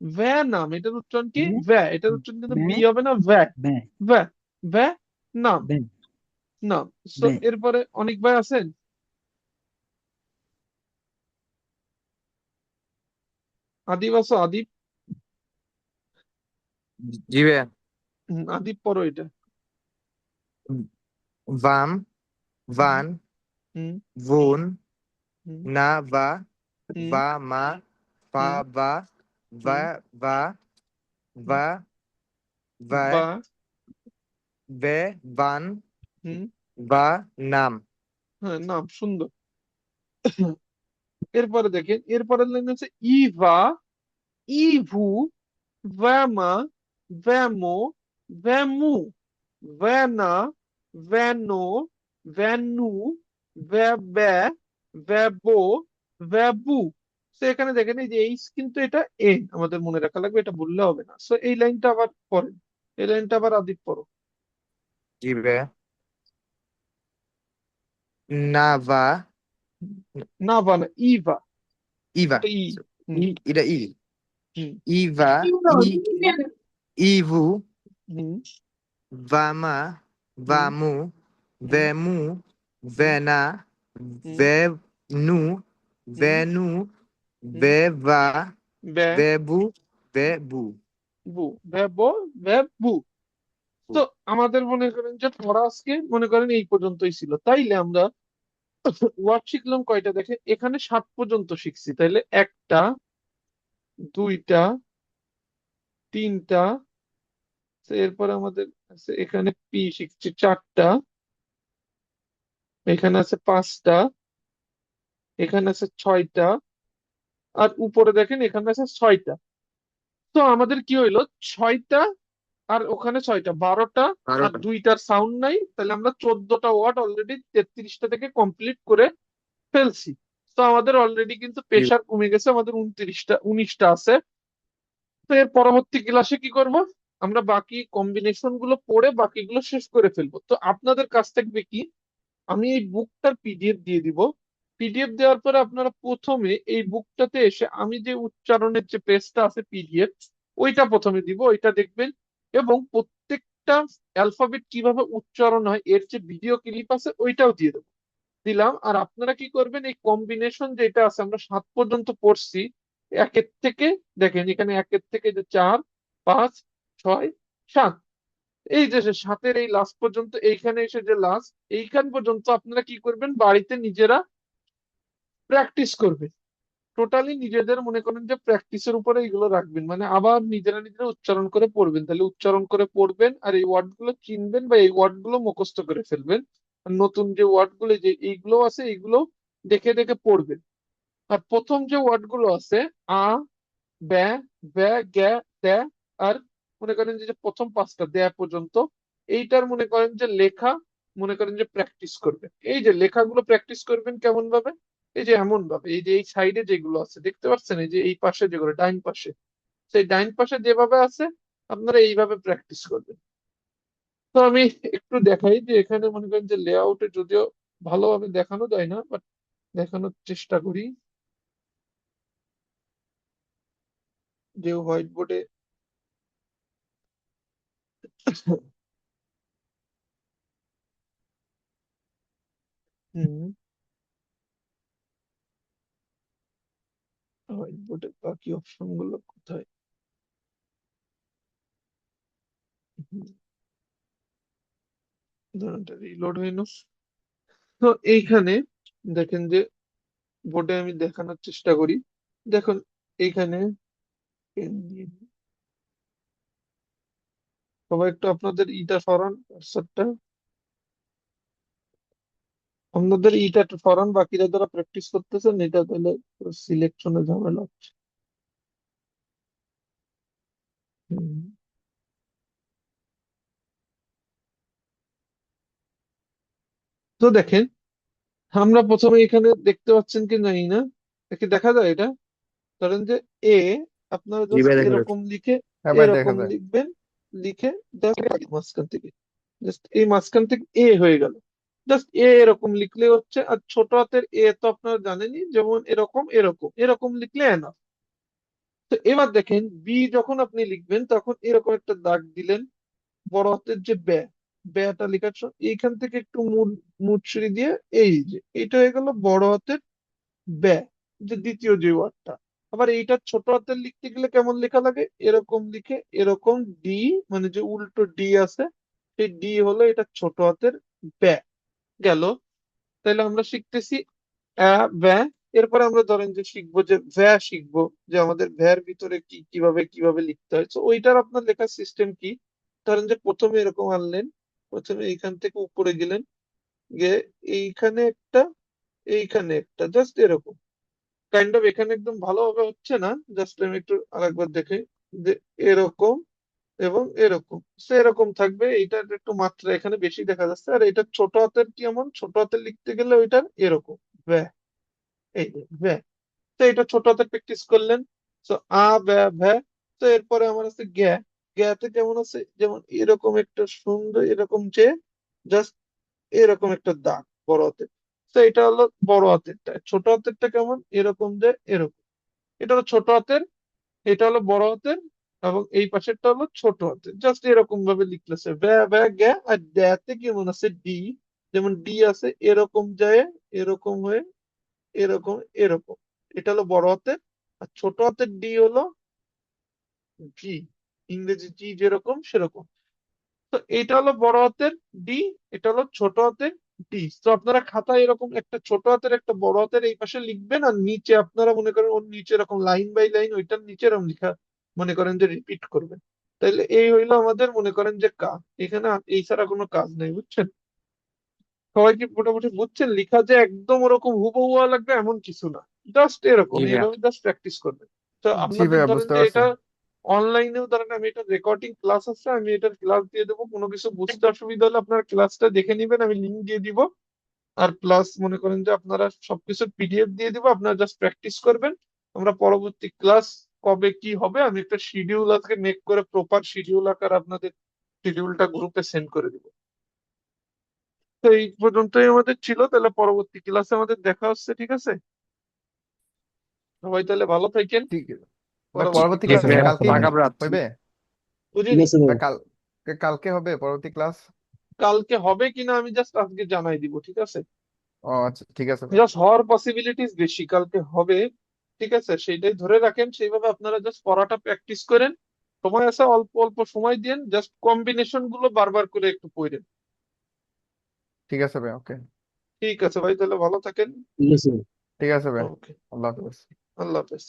ব্যা, নাম, এটার উচ্চারণ কি? বে, ব্যা, এটার উচ্চারণ কিন্তু বে, বি হবে না, ব্যা। বে, ব্যা, ব্যা, নাম, বে, নাম। সো বে। এরপরে অনেক ভাই আছেন, আদিব আছো? আদিব? জি ভাইয়া। আদিব পড়ো এটা। বাম, হুম বান, হুম বোন, হুম না, বা, হুম বা, মা, পা, হুম বা, বা, হুম বা, হুম। বা, বা, বা, বে, বান, হুম, বা, নাম। হ্যাঁ, নাম, সুন্দর। এরপরে দেখেন, এরপরের লাইন হচ্ছে ইভা, ইভু, ভ্যামা, ভ্যামো, ভ্যামু, ভ্যানা, ভ্যানো, ভ্যানু, ভ্যাব্যা, ভ্যাবো, ভ্যাবু। তো এখানে দেখেন এই যে এইস কিন্তু এটা এন, আমাদের মনে রাখা লাগবে, এটা বললে হবে না। সো এই লাইনটা আবার পড়েন, এই লাইনটা আবার আদিব পড়ো। জি ভাইয়া। না, বা, না বানা, ইভা, ইভা। এটা ই। হুম এটা ই। হুম ইভা, ই, ইভু, হুম ভামা, হুম ভামু, হুম ভেমু, হুম ভেনা, হুম ভেনু, হুম ভেনু, হুম। ভেবা, ব্যা, ভেবু, ভেবু। বু, ভ্যাবো, ভ্যাবু। তো আমাদের মনে করেন যে পড়া আজকে মনে করেন এই পর্যন্তই ছিল, তাইলে আমরা ওয়ার্ড শিখলাম কয়টা? দেখে এখানে 7 পর্যন্ত শিখছি, তাইলে 1টা, 2টা, 3টা, এরপর আমাদের আছে এখানে পি শিখছি 4টা, এখানে আছে 5টা, এখানে আছে 6টা, আর উপরে দেখেন এখানে আছে 6টা। তো আমাদের কি হইলো, 6টা আর ওখানে 6টা, 12টা, আর 12টা। 2টার সাউন্ড নাই, তাহলে আমরা 14টা ওয়ার্ড অলরেডি 33টা থেকে কমপ্লিট করে ফেলছি। তো আমাদের অলরেডি কিন্তু জি প্রেশার কমে গেছে, আমাদের 19টা আছে। তো এর পরবর্তী ক্লাসে কি করব, আমরা বাকি কম্বিনেশন গুলো পড়ে বাকিগুলো শেষ করে ফেলবো। তো আপনাদের কাছ থাকবে কি, আমি এই বুকটার পিডিএফ দিয়ে দিব। পিডিএফ দেওয়ার পরে আপনারা প্রথমে এই বুকটাতে এসে আমি যে উচ্চারণের যে পেজটা আছে পিডিএফ, ওইটা প্রথমে দিব, ওইটা দেখবেন। এবং প্রত্যেকটা অ্যালফাবেট কিভাবে উচ্চারণ হয় এর যে ভিডিও ক্লিপ আছে ওইটাও দিয়ে দেবো, দিলাম। আর আপনারা কি করবেন, এই কম্বিনেশন যেটা আছে আমরা 7 পর্যন্ত পড়ছি, 1-এর থেকে দেখেন এখানে 1-এর থেকে যে 4, 5, 6, 7, এই যে সে সাতের এই লাস্ট পর্যন্ত, এইখানে এসে যে লাস্ট এইখান পর্যন্ত আপনারা কি করবেন, বাড়িতে নিজেরা প্র্যাকটিস করবেন। টোটালি নিজেদের মনে করেন যে প্র্যাকটিসের উপরে এগুলো রাখবেন, মানে আবার নিজেরা নিজেরা উচ্চারণ করে পড়বেন, তাহলে উচ্চারণ করে পড়বেন আর এই ওয়ার্ড গুলো চিনবেন বা এই ওয়ার্ড গুলো মুখস্থ করে ফেলবেন। আর নতুন যে ওয়ার্ড গুলো যে এইগুলো আছে এইগুলো দেখে দেখে পড়বেন। আর প্রথম যে ওয়ার্ড গুলো আছে আ, ব্যা, ব্যা, গ্যা, দ্যা, আর মনে করেন যে যে প্রথম পাঁচটা দ্যা পর্যন্ত, এইটার মনে করেন যে লেখা মনে করেন যে প্র্যাকটিস করবেন। এই যে লেখাগুলো প্র্যাকটিস করবেন কেমন ভাবে, এই যে এমন ভাবে, এই যে এই সাইডে যেগুলো আছে দেখতে পাচ্ছেন, এই যে এই পাশে যেগুলো ডাইন পাশে, সেই ডাইন পাশে যেভাবে আছে আপনারা এইভাবে প্র্যাকটিস করবেন। তো আমি একটু দেখাই যে এখানে মনে করেন যে লেআউটে যদিও ভালোভাবে দেখানো যায় না, বাট দেখানোর চেষ্টা করি যে হোয়াইট বোর্ডে। হুম, হোয়াইট বোর্ডের বাকি অপশন গুলো কোথায়? রিলোড হয়ে না। তো এইখানে দেখেন যে বোর্ডে আমি দেখানোর চেষ্টা করি। দেখুন এইখানে pen দিয়ে দিই। সবাই একটু আপনাদের ইটা সরান, কার্সরটা আপনাদের ইটা একটু সরান, বাকিরা যারা প্র্যাকটিস করতেছেন এটা তাহলে সিলেকশনে ঝামেলা হচ্ছে। হুম। তো দেখেন আমরা প্রথমে এখানে দেখতে পাচ্ছেন কি জানি না, দেখে দেখা যায় এটা, ধরেন যে এ, আপনারা জি জাস্ট ভাই, দেখা যাচ্ছে। এরকম লিখে হ্যাঁ ভাই, দেখা এরকম যায়। লিখবেন, লিখে জাস্ট মাঝখান থেকে, জাস্ট এই মাঝখান থেকে এ হয়ে গেল, জাস্ট এ এরকম লিখলে হচ্ছে। আর ছোট হাতের এ তো আপনারা জানেনই, যেমন এরকম এরকম এরকম লিখলে এনা। তো এবার দেখেন বি যখন আপনি লিখবেন তখন এরকম একটা দাগ দিলেন, বড় হাতের যে ব্যা, ব্যটা লেখার এইখান থেকে একটু মুচড়ি দিয়ে এই যে এটা হয়ে গেল বড় হাতের ব্যা, যে দ্বিতীয় যে ওয়ার্ডটা। আবার এইটা ছোট হাতের লিখতে গেলে কেমন লেখা লাগে, এরকম লিখে এরকম ডি, মানে যে উল্টো ডি আছে সেই ডি হলো এটা ছোট হাতের ব্যা গেল। তাহলে আমরা শিখতেছি আ, ব্যা। এরপরে আমরা ধরেন যে শিখবো যে ভ্যা, শিখবো যে আমাদের ভ্যার ভিতরে কি কিভাবে কিভাবে লিখতে হয়। তো ওইটার আপনার লেখার সিস্টেম কি, ধরেন যে প্রথমে এরকম আনলেন, প্রথমে এইখান থেকে উপরে গেলেন, গিয়ে এইখানে একটা, এইখানে একটা, জাস্ট এরকম কাইন্ড অফ, এখানে একদম ভালোভাবে হচ্ছে না, জাস্ট আমি একটু আরেকবার দেখে যে এরকম এবং এরকম সেরকম থাকবে। এইটার একটু মাত্রা এখানে বেশি দেখা যাচ্ছে, আর এটা ছোট হাতের কি, এমন ছোট হাতের লিখতে গেলে ওইটার এরকম ব্যা, এই যে ব্যা। তো এটা ছোট হাতের প্র্যাকটিস করলেন। তো আ, ব্যা, ভ্যা। তো এরপরে আমার আছে গ্যা। গ্যাতে কেমন আছে, যেমন এরকম একটা সুন্দর এরকম যে জাস্ট এরকম একটা দাগ বড় হাতের। তো এটা হলো বড় হাতেরটা। ছোট হাতেরটা কেমন, এরকম যে এরকম, এটা হলো ছোট হাতের, এটা হলো বড় হাতের, এবং এই পাশেরটা হলো ছোট হাতের। জাস্ট এরকম ভাবে লিখতেছে ব্যা, ব্যা, গ্যা। আর ড্যাতে কেমন আছে ডি, যেমন ডি আছে এরকম যায়, এরকম হয়ে এরকম এরকম, এটা হলো বড় হাতের। আর ছোট হাতের ডি হলো জি, ইংরেজি জি যেরকম সেরকম। তো এটা হলো বড় হাতের ডি, এটা হলো ছোট হাতের ডি। তো আপনারা খাতায় এরকম একটা ছোট হাতের একটা বড় হাতের এই পাশে লিখবেন, আর নিচে আপনারা মনে করেন ওর নিচে এরকম লাইন বাই লাইন ওইটার নিচে এরকম লেখা মনে করেন যে রিপিট করবেন। তাহলে এই হইলো আমাদের মনে করেন যে কাজ, এখানে এই ছাড়া কোনো কাজ নেই, বুঝছেন? সবাই কি মোটামুটি বুঝছেন? লেখা যে একদম ওরকম হুবহু হওয়া লাগবে এমন কিছু না, জাস্ট এরকম জি ভাইয়া। এইভাবে জাস্ট প্র্যাকটিস করবেন। তো জি আপনাদের ভাইয়া, ধরেন বুঝতে যে পারছি। এটা অনলাইনেও ধরেন আমি এটা রেকর্ডিং ক্লাস আছে, আমি এটার ক্লাস দিয়ে দেবো, কোনো কিছু বুঝতে অসুবিধা হলে আপনারা ক্লাসটা দেখে নিবেন, আমি লিঙ্ক দিয়ে দিব। আর প্লাস মনে করেন যে আপনারা সবকিছুর পিডিএফ দিয়ে দিব, আপনারা জাস্ট প্র্যাকটিস করবেন। আমরা পরবর্তী ক্লাস কবে কি হবে আমি একটা শিডিউল আজকে মেক করে প্রপার শিডিউল আকার আপনাদের শিডিউলটা গ্রুপে সেন্ড করে দিব। তো এই পর্যন্তই আমাদের ছিল, তাহলে পরবর্তী ক্লাসে আমাদের দেখা হচ্ছে, ঠিক আছে? সবাই তাহলে ভালো থাকেন। ঠিক আছে ভাই, পরবর্তী পরবর্তী ঠিক ক্লাস আছে ক্লাসে কি ভাইয়া, কথা কালকে হবে। আগাম রাত। হইবে? বুঝিনি ঠিক আছে ভাই ভাই। কালকে হবে পরবর্তী ক্লাস? কালকে হবে কিনা আমি জাস্ট আজকে জানাই দিব, ঠিক আছে? ও আচ্ছা, ঠিক আছে ভাই। জাস্ট হওয়ার পসিবিলিটিস বেশি, কালকে হবে, ঠিক আছে? সেইটাই ধরে রাখেন, সেইভাবে আপনারা জাস্ট পড়াটা প্র্যাকটিস করেন। সময় আছে, অল্প অল্প সময় দিন, জাস্ট কম্বিনেশন গুলো বারবার করে একটু পড়েন। ঠিক আছে ভাই, ওকে। ঠিক আছে ভাই, তাহলে ভালো থাকেন। ঠিক আছে ঠিক আছে ভাই, ওকে, আল্লাহ হাফেজ। আল্লাহ হাফেজ।